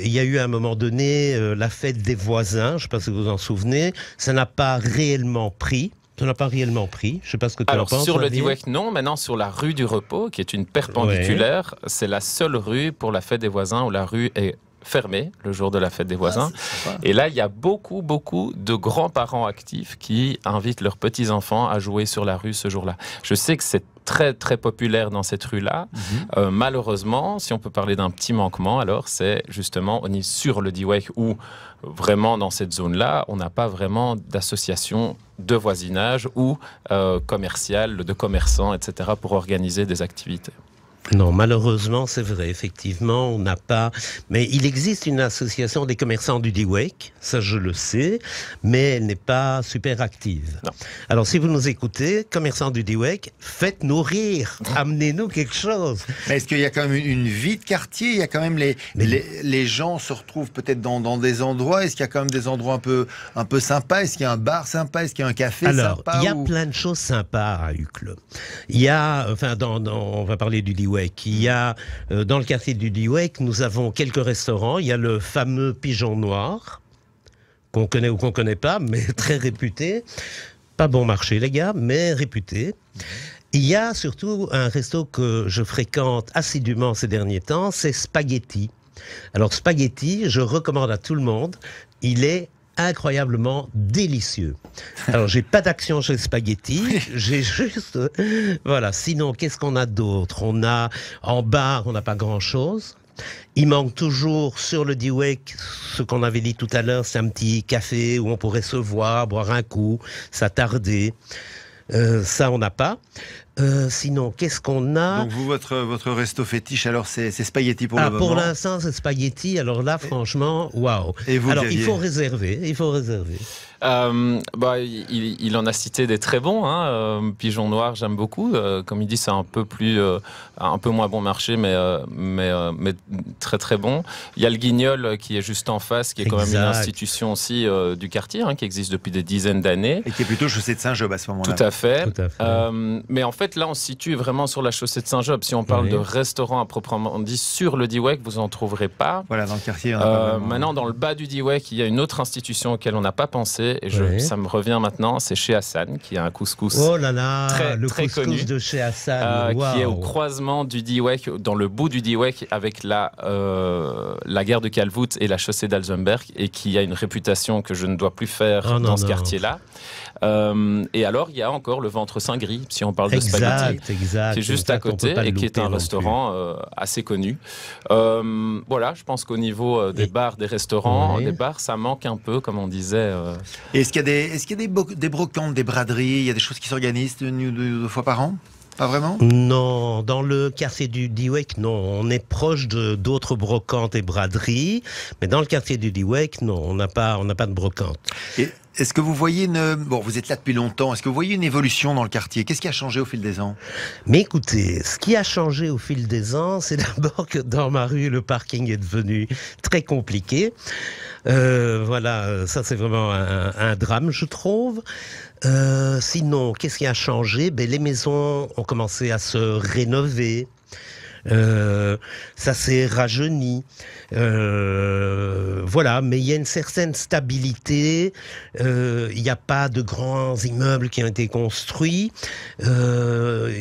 il y a eu à un moment donné la fête des voisins, je ne sais pas si vous vous en souvenez, ça n'a pas réellement pris. Ça n'a pas réellement pris. Je ne sais pas ce que tu en penses. Sur le Diouec, non. Maintenant, sur la rue du Repos, qui est une perpendiculaire, c'est la seule rue pour la fête des voisins où la rue est fermée le jour de la fête des voisins. Et là, il y a beaucoup de grands-parents actifs qui invitent leurs petits-enfants à jouer sur la rue ce jour-là. Je sais que c'est très très populaire dans cette rue-là. Malheureusement, si on peut parler d'un petit manquement, alors c'est justement on est sur le Diouec où vraiment dans cette zone-là, on n'a pas vraiment d'association de voisinage ou commerciale, de commerçants, etc. pour organiser des activités. Non, malheureusement, c'est vrai, effectivement, on n'a pas... Mais il existe une association des commerçants du Diouec, ça je le sais, mais elle n'est pas super active. Non. Alors, si vous nous écoutez, commerçants du Diouec, faites-nous rire, amenez-nous quelque chose. Mais est-ce qu'il y a quand même une vie de quartier? Il y a quand même les gens se retrouvent peut-être dans des endroits. Est-ce qu'il y a quand même des endroits un peu sympas? Est-ce qu'il y a un bar sympa? Est-ce qu'il y a un café sympa? Alors, il y a plein de choses sympas à Uccle. Il y a, enfin, on va parler du Diouec. Il y a, dans le quartier du Diouec, nous avons quelques restaurants. Il y a le fameux Pigeon Noir, qu'on connaît ou qu'on ne connaît pas, mais très réputé. Pas bon marché, les gars, mais réputé. Il y a surtout un resto que je fréquente assidûment ces derniers temps, c'est Spaghetti. Alors, Spaghetti, je recommande à tout le monde. Il est incroyablement délicieux. Alors, j'ai pas d'action chez Spaghetti, j'ai juste... Voilà, sinon, qu'est-ce qu'on a d'autre? On a, en bar, on n'a pas grand-chose. Il manque toujours, sur le Diouec, ce qu'on avait dit tout à l'heure, c'est un petit café où on pourrait se voir, boire un coup, s'attarder. Ça, on n'a pas. Sinon, qu'est-ce qu'on a? Donc vous, votre resto fétiche, alors c'est Spaghetti pour le moment? Pour l'instant, c'est Spaghetti. Alors là, franchement, waouh. Alors, il faut réserver. Il en a cité des très bons. Pigeon Noir, j'aime beaucoup. Comme il dit, c'est un peu moins bon marché, mais très très bon. Il y a le Guignol qui est juste en face, qui est quand même une institution aussi du quartier, qui existe depuis des dizaines d'années. Et qui est plutôt chaussée de Saint-Job à ce moment-là. Tout à fait. Mais en fait, là, on se situe vraiment sur la chaussée de Saint-Job. Si on parle de restaurant à proprement dit sur le Diouec, vous n'en trouverez pas. Voilà, dans le quartier, on a pas vraiment... Maintenant, dans le bas du Diouec, il y a une autre institution auquel on n'a pas pensé. Et ça me revient maintenant, c'est chez Hassan, qui a un couscous le très couscous connu, de chez Hassan, qui est au croisement du Diouec, dans le bout du Diouec, avec la gare de Calvoute et la chaussée d'Alzenberg, et qui a une réputation que je ne dois plus faire dans ce quartier-là. Et alors, il y a encore le Ventre Saint-Gris, si on parle de Spaghetti, qui est juste à côté et qui est un restaurant assez connu. Voilà, je pense qu'au niveau des bars, des restaurants, des bars, ça manque un peu, comme on disait. Et est-ce qu'il y a des brocantes, des braderies, il y a des choses qui s'organisent une ou deux fois par an? Pas vraiment? Non, dans le quartier du Diouec, non. On est proche d'autres brocantes et braderies, mais dans le quartier du Diouec, non, on n'a pas de brocante. Et est-ce que vous voyez vous êtes là depuis longtemps, est-ce que vous voyez une évolution dans le quartier? Qu'est-ce qui a changé au fil des ans? Mais écoutez, ce qui a changé au fil des ans, c'est d'abord que dans ma rue, le parking est devenu très compliqué. Voilà, ça c'est vraiment un drame, je trouve. Sinon, qu'est-ce qui a changé? Les maisons ont commencé à se rénover. Ça s'est rajeuni. Voilà, mais il y a une certaine stabilité. Il n'y a pas de grands immeubles qui ont été construits. Il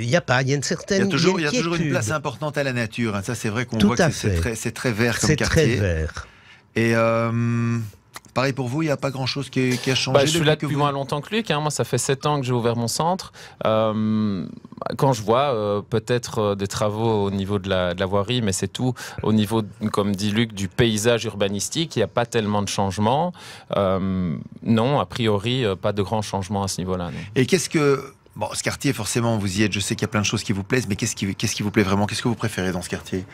y a une certaine. Il y a toujours une place importante à la nature. Ça, c'est vrai qu'on voit que c'est très vert comme quartier. C'est très vert. Et Pareil pour vous, il n'y a pas grand-chose qui a changé. Je suis là depuis moins longtemps que Luc. Moi, ça fait 7 ans que j'ai ouvert mon centre. Quand je vois peut-être des travaux au niveau de la voirie, mais c'est tout. Au niveau, comme dit Luc, du paysage urbanistique, il n'y a pas tellement de changements. Non, a priori, pas de grands changements à ce niveau-là. Non. Et qu'est-ce que... Bon, ce quartier, forcément, vous y êtes. Je sais qu'il y a plein de choses qui vous plaisent, mais qu'est-ce qui vous plaît vraiment? Qu'est-ce que vous préférez dans ce quartier?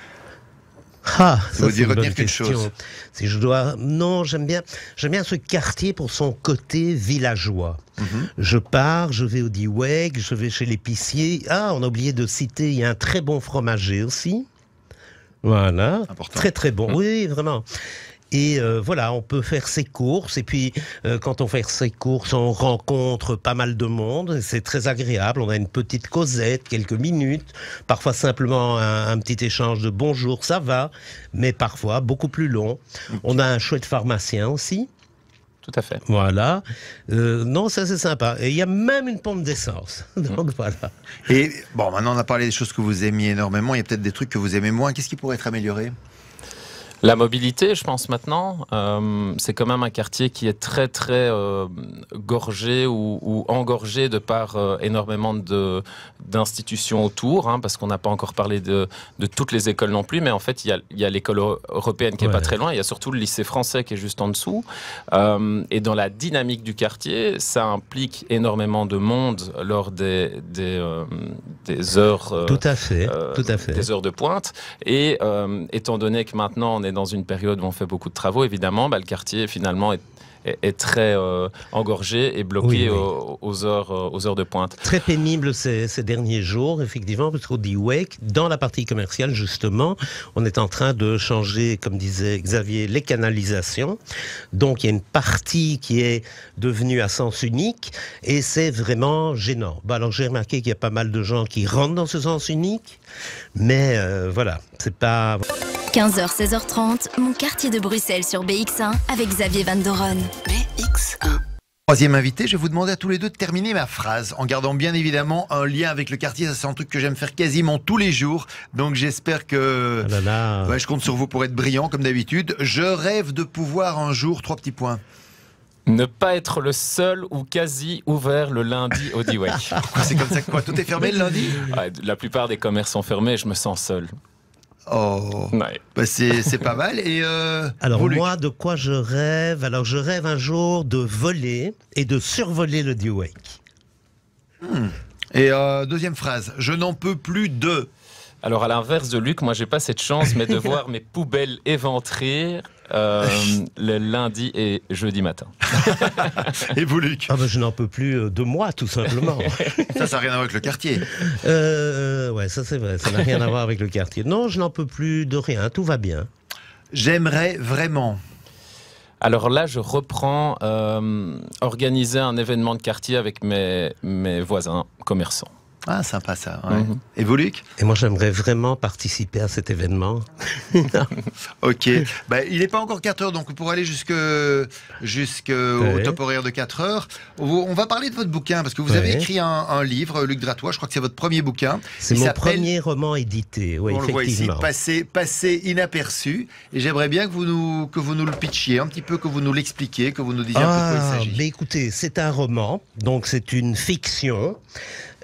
Ah, ça, vous dire retenir quelque chose. Si je dois, non, j'aime bien ce quartier pour son côté villageois. Je pars, je vais au Diweg, je vais chez l'épicier. Ah, on a oublié de citer, il y a un très bon fromager aussi. Voilà, important. Très très bon. Oui, vraiment. Et voilà, on peut faire ses courses. Et puis, quand on fait ses courses, on rencontre pas mal de monde. C'est très agréable. On a une petite causette, quelques minutes. Parfois, simplement un petit échange de bonjour, ça va. Mais parfois, beaucoup plus long. On a un chouette pharmacien aussi. Tout à fait. Voilà. Non, ça, c'est sympa. Et il y a même une pompe d'essence. Donc, voilà. Et bon, maintenant, on a parlé des choses que vous aimiez énormément. Il y a peut-être des trucs que vous aimez moins. Qu'est-ce qui pourrait être amélioré? La mobilité, je pense maintenant, c'est quand même un quartier qui est très très gorgé ou engorgé de par énormément d'institutions autour, parce qu'on n'a pas encore parlé de toutes les écoles non plus, mais en fait il y a l'école européenne qui est pas très loin, il y a surtout le lycée français qui est juste en dessous, et dans la dynamique du quartier, ça implique énormément de monde lors des heures, tout à fait. Des heures de pointe, et étant donné que maintenant on est dans une période où on fait beaucoup de travaux, évidemment, le quartier finalement est très engorgé et bloqué aux heures de pointe. Très pénible ces derniers jours, effectivement, parce qu'au Diweg, dans la partie commerciale, justement, on est en train de changer, comme disait Xavier, les canalisations. Donc, il y a une partie qui est devenue à sens unique et c'est vraiment gênant. Alors, j'ai remarqué qu'il y a pas mal de gens qui rentrent dans ce sens unique, mais voilà, c'est pas... 15h, 16h30, mon quartier de Bruxelles sur BX1 avec Xavier Van Doren. BX1. Troisième invité, je vais vous demander à tous les deux de terminer ma phrase en gardant bien évidemment un lien avec le quartier. Ça, c'est un truc que j'aime faire quasiment tous les jours. Donc j'espère que je compte sur vous pour être brillant comme d'habitude. Je rêve de pouvoir un jour, 3 petits points. Ne pas être le seul ou quasi ouvert le lundi au Diweg. C'est comme ça que quoi, tout est fermé le lundi? La plupart des commerces sont fermés et je me sens seul. Oh, c'est pas mal. Et alors moi, de quoi je rêve? Alors je rêve un jour de voler et de survoler le Diweg. Et deuxième phrase, je n'en peux plus de... Alors à l'inverse de Luc, moi j'ai pas cette chance, mais de voir mes poubelles éventrées le lundi et jeudi matin. Et vous, Luc? Je n'en peux plus de moi, tout simplement. Ça n'a rien à voir avec le quartier. Ouais, ça c'est vrai, ça n'a rien à voir avec le quartier. Non, je n'en peux plus de rien, tout va bien. J'aimerais vraiment... Alors là, je reprends organiser un événement de quartier avec mes voisins commerçants. Ah, sympa ça. Ouais. Et vous, Luc? Et moi, j'aimerais vraiment participer à cet événement. Ok. Il n'est pas encore 4 heures, donc pour aller jusqu'au top horaire de 4 heures, on va parler de votre bouquin, parce que vous avez écrit un livre, Luc Dratois, je crois que c'est votre premier bouquin. C'est mon premier roman édité, oui, effectivement. Le voit ici, passé inaperçu. Et j'aimerais bien que vous nous le pitchiez un petit peu, que vous nous l'expliquiez, que vous nous disiez un peu de quoi il s'agit. Écoutez, c'est un roman, donc c'est une fiction.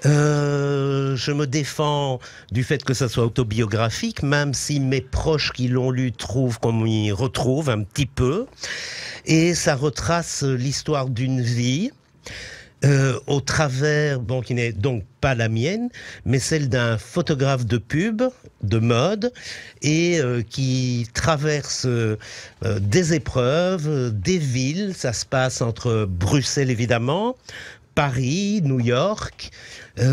Je me défends du fait que ça soit autobiographique, même si mes proches qui l'ont lu trouvent qu'on y retrouve un petit peu. Et ça retrace l'histoire d'une vie au travers, qui n'est donc pas la mienne, mais celle d'un photographe de pub, de mode, et qui traverse des épreuves, des villes. Ça se passe entre Bruxelles, évidemment, Paris, New York.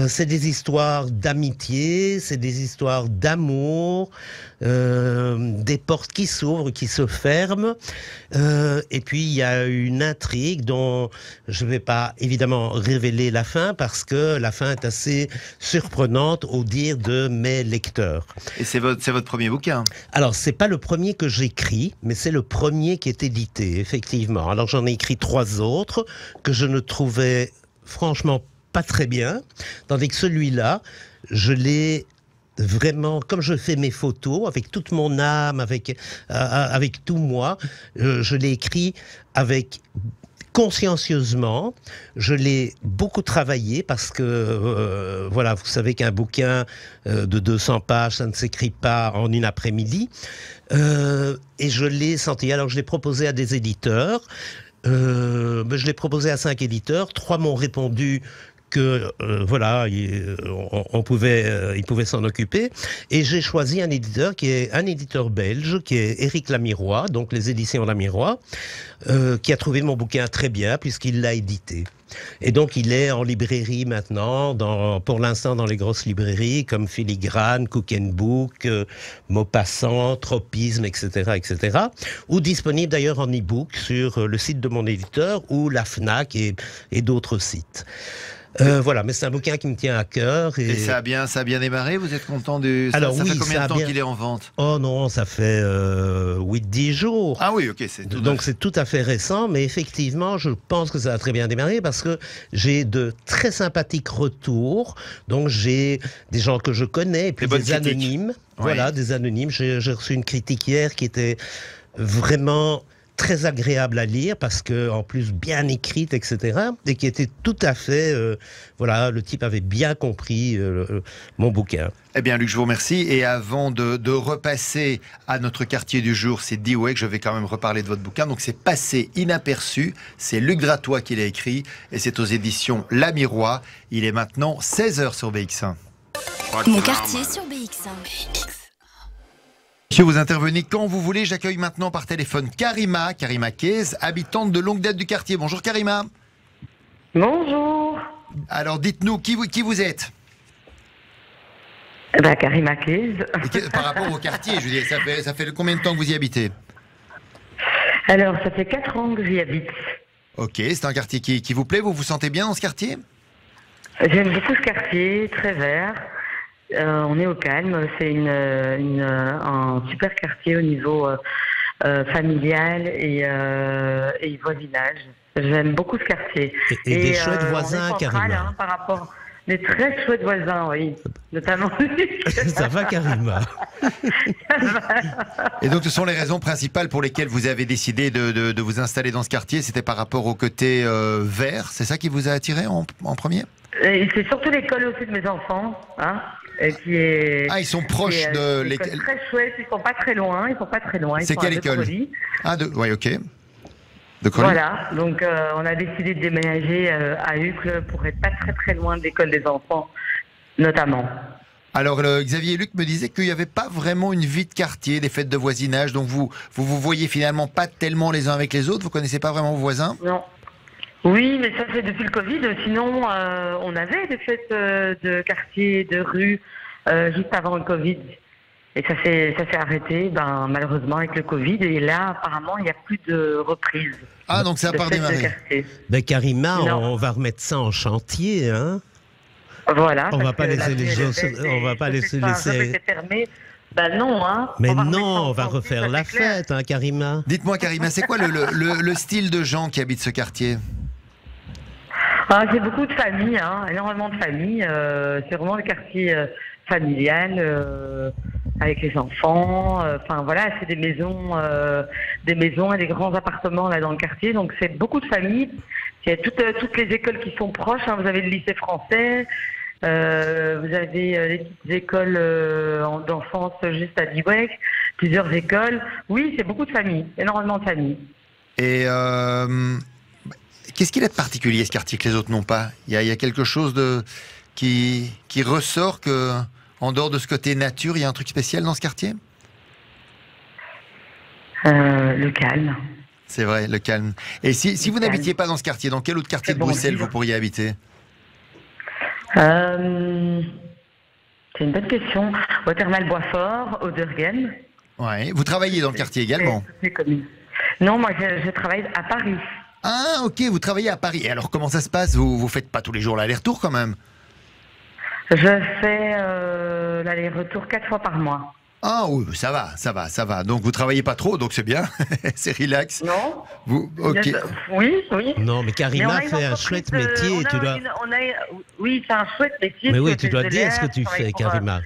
C'est des histoires d'amitié, c'est des histoires d'amour, des portes qui s'ouvrent, qui se ferment. Et puis il y a une intrigue dont je ne vais pas évidemment révéler la fin parce que la fin est assez surprenante au dire de mes lecteurs. Et c'est votre premier bouquin? Alors c'est pas le premier que j'écris, mais c'est le premier qui est édité, effectivement. Alors j'en ai écrit 3 autres que je ne trouvais franchement pas très bien, tandis que celui-là, je l'ai vraiment, comme je fais mes photos, avec toute mon âme, avec tout moi, je l'ai écrit avec consciencieusement, je l'ai beaucoup travaillé parce que, voilà, vous savez qu'un bouquin de 200 pages, ça ne s'écrit pas en une après-midi. Et je l'ai senti. Alors, je l'ai proposé à des éditeurs. Je l'ai proposé à 5 éditeurs. 3 m'ont répondu que voilà, ils pouvaient s'en occuper. Et j'ai choisi un éditeur qui est un éditeur belge, qui est Éric Lamirois, donc les éditions Lamirois, qui a trouvé mon bouquin très bien puisqu'il l'a édité. Et donc il est en librairie maintenant, pour l'instant dans les grosses librairies comme Filigrane, Cook & Book, Maupassant, Tropisme, etc., etc. Ou disponible d'ailleurs en e-book sur le site de mon éditeur ou la Fnac et d'autres sites. Voilà, mais c'est un bouquin qui me tient à cœur. Et ça a bien démarré, vous êtes content de ça? Alors, ça oui, fait combien de temps qu'il est en vente? Oh non, ça fait 8-10 jours. Ah oui, ok. Donc c'est tout à fait récent, mais effectivement, je pense que ça a très bien démarré parce que j'ai de très sympathiques retours. Donc j'ai des gens que je connais et puis des anonymes. Voilà, des anonymes. J'ai reçu une critique hier qui était vraiment très agréable à lire parce que en plus bien écrite, etc. et qui était tout à fait voilà, le type avait bien compris mon bouquin. Eh bien Luc, je vous remercie, et avant de repasser à notre quartier du jour, c'est D-Way, que je vais quand même reparler de votre bouquin. Donc c'est Passé inaperçu, c'est Luc Dratois qui l'a écrit et c'est aux éditions Lamirois. Il est maintenant 16h sur BX1. Mon quartier sur BX1. Monsieur, vous intervenez quand vous voulez. J'accueille maintenant par téléphone Karima Kez, habitante de longue date du quartier. Bonjour Karima. Bonjour. Alors dites-nous, qui vous êtes? Karima Kez. Par rapport au quartier, je veux dire, ça fait combien de temps que vous y habitez? Alors, ça fait 4 ans que j'y habite. Ok, c'est un quartier qui vous plaît? Vous vous sentez bien dans ce quartier? J'aime beaucoup ce quartier, très vert. On est au calme, c'est un super quartier au niveau familial et voisinage. J'aime beaucoup ce quartier. Et des chouettes voisins, Karima. Par rapport, des très chouettes voisins, oui, notamment. Ça va, Karima. Et donc, ce sont les raisons principales pour lesquelles vous avez décidé de vous installer dans ce quartier. C'était par rapport au côté vert, c'est ça qui vous a attiré en premier? Et c'est surtout l'école aussi de mes enfants, hein. Ils sont proches de l'école. Très chouette, ils sont pas très loin, C'est quelle école? Oui, ok. De Crolly. Voilà, donc on a décidé de déménager à Uccle pour être pas très très loin de l'école des enfants, notamment. Alors Xavier et Luc me disaient qu'il n'y avait pas vraiment une vie de quartier, des fêtes de voisinage, donc vous voyez finalement pas tellement les uns avec les autres, vous connaissez pas vraiment vos voisins? Non. Oui, mais ça fait depuis le Covid. Sinon, on avait des fêtes de quartier, de rue, juste avant le Covid. Et ça s'est arrêté, malheureusement, avec le Covid. Et là, apparemment, il n'y a plus de reprise. Ah, donc ça a pas redémarré. Mais Karima, on va remettre ça en chantier, hein? Voilà. On va pas laisser les choses, on va pas laisser. Fermé. Non, hein. Mais non, on va refaire la fête, hein, Karima. Dites-moi, Karima, c'est quoi le style de gens qui habitent ce quartier? C'est beaucoup de familles, hein, énormément de familles. C'est vraiment le quartier familial, avec les enfants. Voilà, c'est des maisons et des grands appartements là dans le quartier. Donc c'est beaucoup de familles. Il y a toutes les écoles qui sont proches. Hein. Vous avez le lycée français, vous avez les petites écoles d'enfance juste à Diouec, plusieurs écoles. Oui, c'est beaucoup de familles, énormément de familles. Et qu'est-ce qu'il a de particulier, ce quartier, que les autres n'ont pas? Il y a quelque chose qui ressort, que, en dehors de ce côté nature, il y a un truc spécial dans ce quartier? Le calme. C'est vrai, le calme. Et si vous n'habitiez pas dans ce quartier, dans quel autre quartier de Bruxelles vous pourriez habiter? C'est une bonne question. Watermal-Boisfort, Oderghem. Ouais. Vous travaillez dans le quartier également? Non, moi je travaille à Paris. Ah, ok, vous travaillez à Paris. Et alors, comment ça se passe? Vous faites pas tous les jours l'aller-retour quand même? Je fais l'aller-retour 4 fois par mois. Ah oui, ça va. Donc, vous travaillez pas trop, donc c'est bien. C'est relax. Non. Ok. Oui. Non, mais Karima fait un chouette métier. Oui, c'est un chouette métier. Mais oui, tu dois dire ce que tu fais, Karima.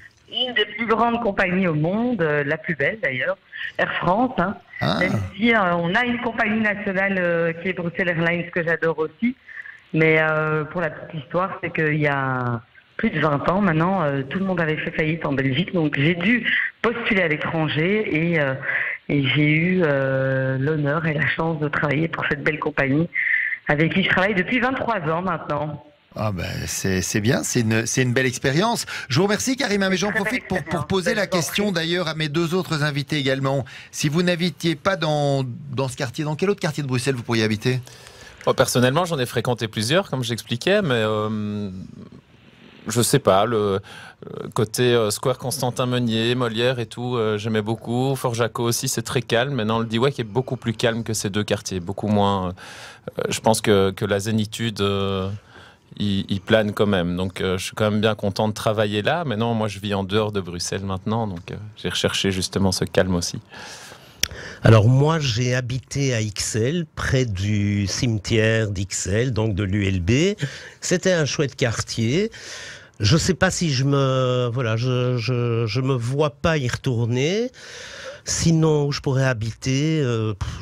une des plus grandes compagnies au monde, la plus belle d'ailleurs, Air France. Hein. Même si on a une compagnie nationale qui est Bruxelles Airlines que j'adore aussi. Mais pour la petite histoire, c'est qu'il y a plus de 20 ans maintenant, tout le monde avait fait faillite en Belgique. Donc j'ai dû postuler à l'étranger et j'ai eu l'honneur et la chance de travailler pour cette belle compagnie avec qui je travaille depuis 23 ans maintenant. Ah ben c'est bien, c'est une belle expérience. Je vous remercie Karima, mais j'en profite pour poser la question d'ailleurs à mes deux autres invités également. Si vous n'habitiez pas dans ce quartier, dans quel autre quartier de Bruxelles vous pourriez habiter ? Personnellement, j'en ai fréquenté plusieurs, comme j'expliquais, mais je sais pas, le côté Square Constantin-Meunier, Molière et tout, j'aimais beaucoup. Fort Jaco aussi, c'est très calme. Maintenant, le Dieweck est beaucoup plus calme que ces deux quartiers, beaucoup moins. Je pense que la zénitude... Il plane quand même, donc je suis quand même bien content de travailler là. Maintenant, moi, je vis en dehors de Bruxelles maintenant, donc j'ai recherché justement ce calme aussi. Alors moi, j'ai habité à Ixelles, près du cimetière d'Ixelles, donc de l'ULB. C'était un chouette quartier. Je sais pas si je me vois pas y retourner. Sinon, où je pourrais habiter,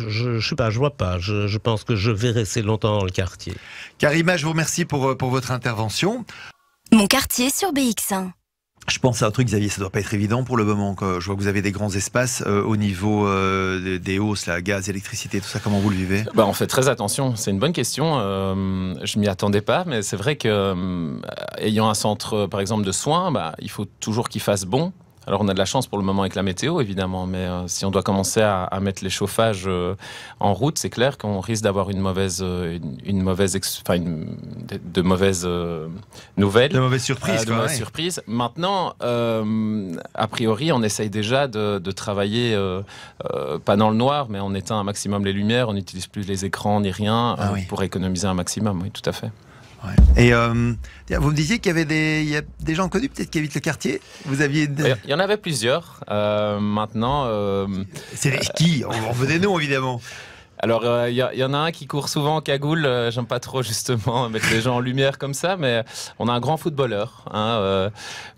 je sais pas, je vois pas. Je pense que je vais rester longtemps dans le quartier. Karima, je vous remercie pour votre intervention. Mon quartier sur BX1. Je pense à un truc, Xavier, ça doit pas être évident pour le moment. Je vois que vous avez des grands espaces au niveau des hausses, là, gaz, électricité, tout ça. Comment vous le vivez ? On fait très attention. C'est une bonne question. Je m'y attendais pas, mais c'est vrai que ayant un centre, par exemple, de soins, il faut toujours qu'il fasse bon. Alors on a de la chance pour le moment avec la météo évidemment, mais si on doit commencer à mettre les chauffages en route, c'est clair qu'on risque d'avoir de mauvaises nouvelles. De mauvaises surprises. Surprises. Maintenant, a priori, on essaye déjà de travailler pas dans le noir, mais en éteint un maximum les lumières, on n'utilise plus les écrans ni rien pour économiser un maximum, oui, tout à fait. Ouais. Et vous me disiez qu'il y a des gens connus peut-être qui habitent le quartier. Vous aviez... Il y en avait plusieurs. Maintenant... C'est qui ? On veut des noms évidemment. Alors, il y en a un qui court souvent en cagoule. J'aime pas trop justement mettre les gens en lumière comme ça, mais on a un grand footballeur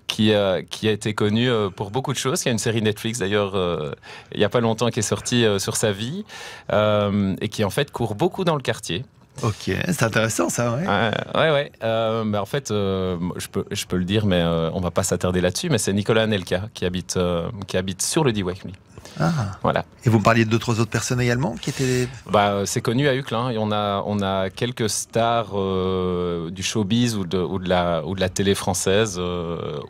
qui a été connu pour beaucoup de choses. Il y a une série Netflix d'ailleurs il y a pas longtemps qui est sortie sur sa vie et qui en fait court beaucoup dans le quartier. Ok, c'est intéressant ça, ouais. Mais en fait, je peux le dire, mais on va pas s'attarder là-dessus. Mais c'est Nicolas Anelka qui habite sur le Dieweck, lui. Ah. Voilà. Et vous me parliez d'autres personnes également qui étaient... c'est connu à Uccle. Hein, et on a quelques stars du showbiz ou de la télé française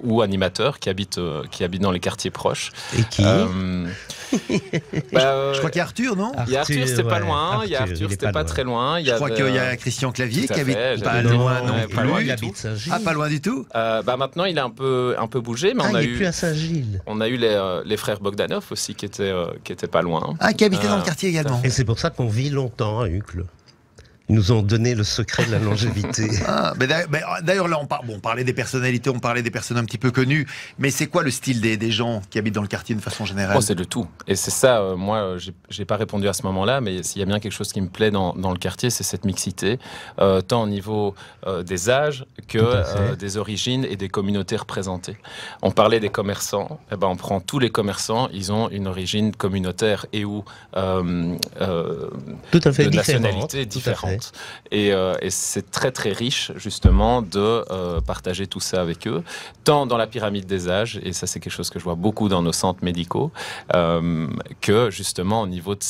ou animateurs qui habitent dans les quartiers proches. Et qui je crois qu'il y a Arthur, non ? Il y a Arthur, c'était pas loin. Il y a Arthur, c'était pas très loin. Je crois qu'il y a Christian Clavier qui habite pas loin non plus. Il habite Saint-Gilles. Ah, pas loin du tout. Maintenant, il a un peu bougé, mais il est plus à Saint-Gilles. On a eu les frères Bogdanov aussi qui étaient pas loin. Ah, qui habitaient dans le quartier également. Et c'est pour ça qu'on vit longtemps à Uccle. Ils nous ont donné le secret de la longévité. D'ailleurs, là, on parlait des personnalités, on parlait des personnes un petit peu connues. Mais c'est quoi le style des gens qui habitent dans le quartier de façon générale ? C'est de tout. Et c'est ça, moi, j'ai pas répondu à ce moment-là, mais s'il y a bien quelque chose qui me plaît dans le quartier, c'est cette mixité, tant au niveau des âges que des origines et des communautés représentées. On parlait des commerçants, on prend tous les commerçants, ils ont une origine communautaire et ou tout à fait de nationalité différente. Et c'est très très riche justement de partager tout ça avec eux, tant dans la pyramide des âges, et ça c'est quelque chose que je vois beaucoup dans nos centres médicaux, que justement au niveau de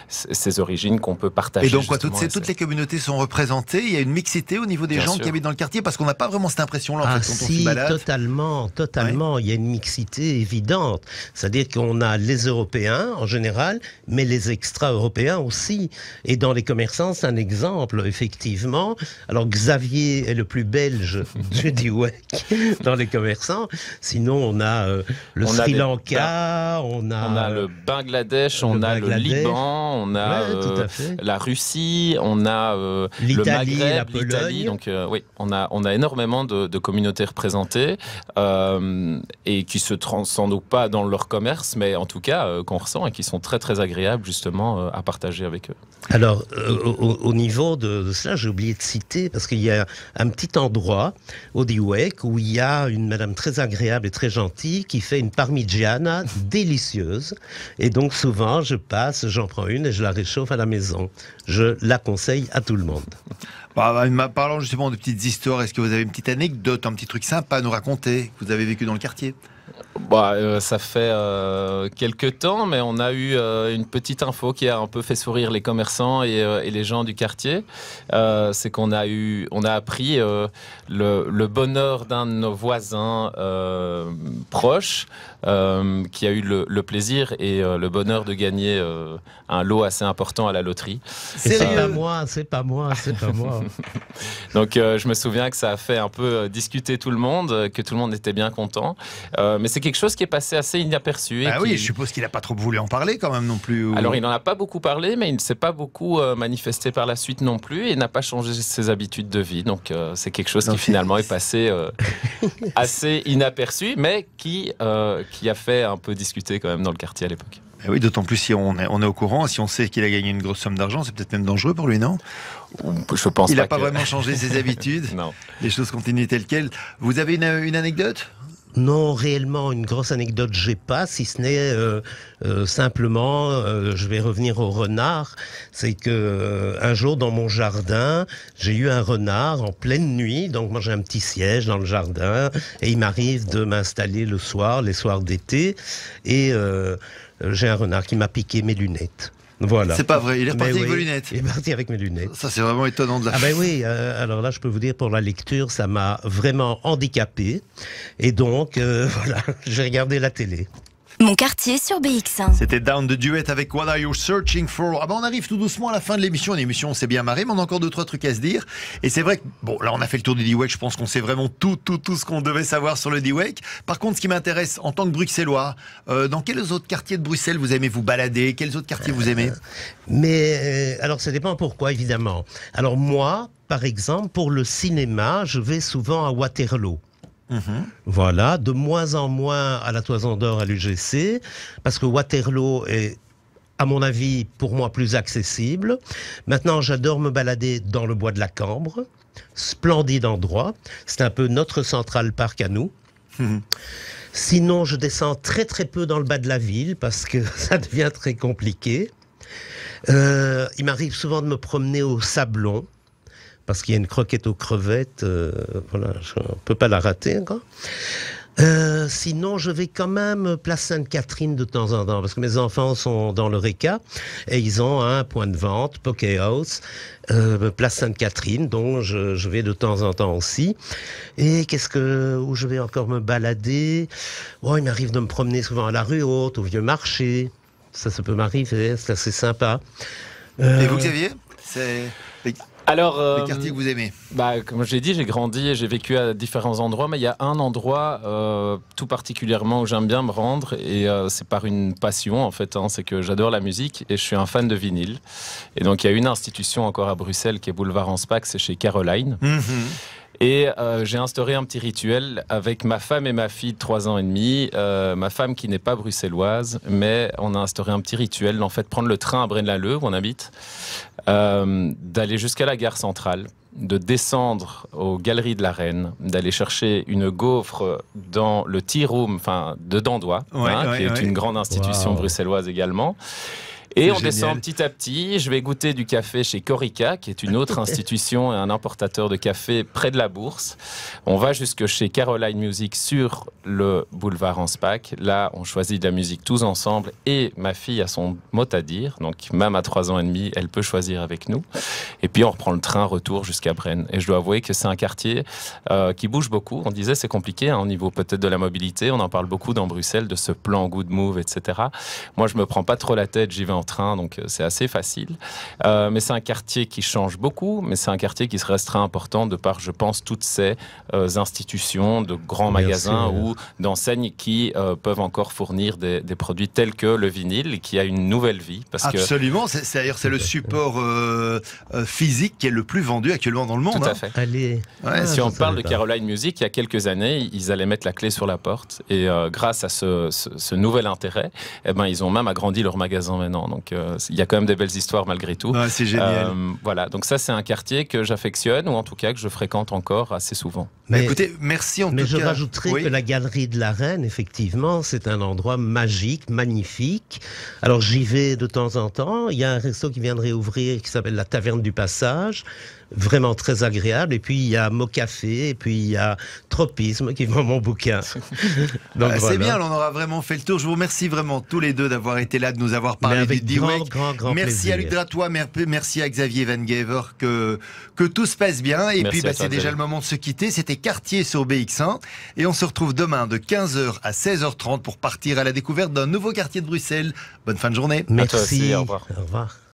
ces origines qu'on peut partager. Et donc toutes les communautés sont représentées, il y a une mixité au niveau des gens qui habitent dans le quartier, parce qu'on n'a pas vraiment cette impression-là en fait, quand on s'y balade. Totalement, ouais. Il y a une mixité évidente, c'est-à-dire qu'on a les Européens en général, mais les extra-européens aussi, et dans les commerçants c'est un exemple, effectivement. Alors, Xavier est le plus belge du Dieweck dans les commerçants. Sinon, on a le Sri Lanka, on a le Bangladesh, on a le Liban, on a la Russie, on a l'Italie, le Maghreb, la Pologne. l'Italie. Donc, on a énormément de communautés représentées et qui se transcendent pas dans leur commerce, mais en tout cas, qu'on ressent et qui sont très, très agréables, justement, à partager avec eux. Alors, au niveau de cela, j'ai oublié de citer, parce qu'il y a un petit endroit au Diouek où il y a une madame très agréable et très gentille qui fait une parmigiana délicieuse. Et donc souvent, je passe, j'en prends une et je la réchauffe à la maison. Je la conseille à tout le monde. Parlons justement de petites histoires. Est-ce que vous avez une petite anecdote, un petit truc sympa à nous raconter que vous avez vécu dans le quartier? Ça fait quelques temps, mais on a eu une petite info qui a un peu fait sourire les commerçants et les gens du quartier. C'est qu'on a appris le bonheur d'un de nos voisins proches qui a eu le plaisir et le bonheur de gagner un lot assez important à la loterie. C'est pas moi. Donc je me souviens que ça a fait un peu discuter tout le monde, que tout le monde était bien content. Mais c'est quelque chose qui est passé assez inaperçu. Oui, je suppose qu'il n'a pas trop voulu en parler quand même non plus. Alors il n'en a pas beaucoup parlé, mais il ne s'est pas beaucoup manifesté par la suite non plus et n'a pas changé ses habitudes de vie. Donc c'est quelque chose qui finalement est passé assez inaperçu, mais qui a fait un peu discuter quand même dans le quartier à l'époque. Oui, d'autant plus si on est au courant, si on sait qu'il a gagné une grosse somme d'argent, c'est peut-être même dangereux pour lui, non? Je pense il n'a pas vraiment changé ses habitudes. Non. Les choses continuent telles quelles. Vous avez une anecdote? Non, réellement, une grosse anecdote, j'ai pas, si ce n'est simplement, je vais revenir au renard. C'est que un jour, dans mon jardin, j'ai eu un renard en pleine nuit. Donc, moi, j'ai un petit siège dans le jardin et il m'arrive de m'installer le soir, les soirs d'été, et j'ai un renard qui m'a piqué mes lunettes. Voilà. C'est pas vrai, il est reparti avec vos lunettes. Il est parti avec mes lunettes. Ça, c'est vraiment étonnant de la oui, alors là, je peux vous dire, pour la lecture, ça m'a vraiment handicapé. Et donc, voilà, j'ai regardé la télé. Mon quartier sur BX1. C'était Down the Duet avec What Are You Searching For? On arrive tout doucement à la fin de l'émission. L'émission, on s'est bien marré, mais on a encore 2-3 trucs à se dire. Et c'est vrai que, là, on a fait le tour du Diouek. Je pense qu'on sait vraiment tout ce qu'on devait savoir sur le Diouek. Par contre, ce qui m'intéresse, en tant que Bruxellois, dans quels autres quartiers de Bruxelles vous aimez vous balader? Quels autres quartiers vous aimez? Alors, ça dépend pourquoi, évidemment. Alors, moi, par exemple, pour le cinéma, je vais souvent à Waterloo. Voilà, de moins en moins à la Toison d'Or à l'UGC, parce que Waterloo est, à mon avis, pour moi, plus accessible. Maintenant, j'adore me balader dans le bois de la Cambre. Splendide endroit. C'est un peu notre Central Park à nous. Sinon, je descends très très peu dans le bas de la ville, parce que ça devient très compliqué. Il m'arrive souvent de me promener au Sablon, parce qu'il y a une croquette aux crevettes, voilà, je ne peux pas la rater encore. Sinon, je vais quand même place Sainte-Catherine de temps en temps, parce que mes enfants sont dans le RECA, et ils ont un point de vente, Poké House, place Sainte-Catherine, dont je vais de temps en temps aussi. Et où je vais encore me balader? Il m'arrive de me promener souvent à la rue Haute, au Vieux Marché. Ça peut m'arriver, c'est assez sympa. Et vous, Xavier? Alors, le quartier que vous aimez? Comme je l'ai dit, j'ai grandi et j'ai vécu à différents endroits, mais il y a un endroit tout particulièrement où j'aime bien me rendre, et c'est par une passion en fait, c'est que j'adore la musique et je suis un fan de vinyle. Et donc il y a une institution encore à Bruxelles qui est boulevard Anspach, c'est chez Caroline. Et j'ai instauré un petit rituel avec ma femme et ma fille de 3 ans et demi. Ma femme qui n'est pas bruxelloise, mais on a instauré un petit rituel, en fait, prendre le train à Braine-l'Alleud, où on habite, d'aller jusqu'à la gare centrale, de descendre aux Galeries de la Reine, d'aller chercher une gaufre dans le Tea Room, de Dandois, qui est une grande institution bruxelloise également. Et on descend petit à petit. Je vais goûter du café chez Corica, qui est une autre institution et un importateur de café près de la Bourse. On va jusque chez Caroline Music sur le boulevard Anspach. Là, on choisit de la musique tous ensemble et ma fille a son mot à dire. Donc, même à 3 ans et demi, elle peut choisir avec nous. Et puis, on reprend le train retour jusqu'à Braine. Et je dois avouer que c'est un quartier qui bouge beaucoup. On disait c'est compliqué au niveau peut-être de la mobilité. On en parle beaucoup dans Bruxelles de ce plan Good Move, etc. Moi, je me prends pas trop la tête. J'y vais en train, donc c'est assez facile. Mais c'est un quartier qui change beaucoup, mais c'est un quartier qui restera important de par, je pense, toutes ces institutions de grands magasins ou d'enseignes qui peuvent encore fournir des produits tels que le vinyle, qui a une nouvelle vie. Absolument, c'est le support physique qui est le plus vendu actuellement dans le monde. Tout à fait. Si on parle de Caroline Music, il y a quelques années, ils allaient mettre la clé sur la porte, et grâce à ce nouvel intérêt, ils ont même agrandi leur magasin maintenant. Donc il y a quand même des belles histoires malgré tout. Ouais, c'est génial. Voilà, donc ça c'est un quartier que j'affectionne, ou en tout cas que je fréquente encore assez souvent. Mais écoutez, merci en tout cas. Mais je rajouterais que la galerie de la Reine, effectivement, c'est un endroit magique, magnifique. Alors j'y vais de temps en temps. Il y a un resto qui vient de réouvrir qui s'appelle la Taverne du Passage. Vraiment très agréable. Et puis il y a Mocafé, et puis il y a Tropisme qui vend mon bouquin. Donc, c'est voilà. bien, on aura vraiment fait le tour. Je vous remercie vraiment tous les deux d'avoir été là, de nous avoir parlé avec du D-Wake. grand Merci plaisir. à Luc Dratois, merci à Xavier Van Gever, que tout se passe bien. Et Merci puis à toi, c'est déjà Xavier. le moment de se quitter. C'était Quartier sur BX1 et on se retrouve demain de 15h à 16h30 pour partir à la découverte d'un nouveau quartier de Bruxelles. Bonne fin de journée. Merci. À toi aussi, au revoir. Au revoir.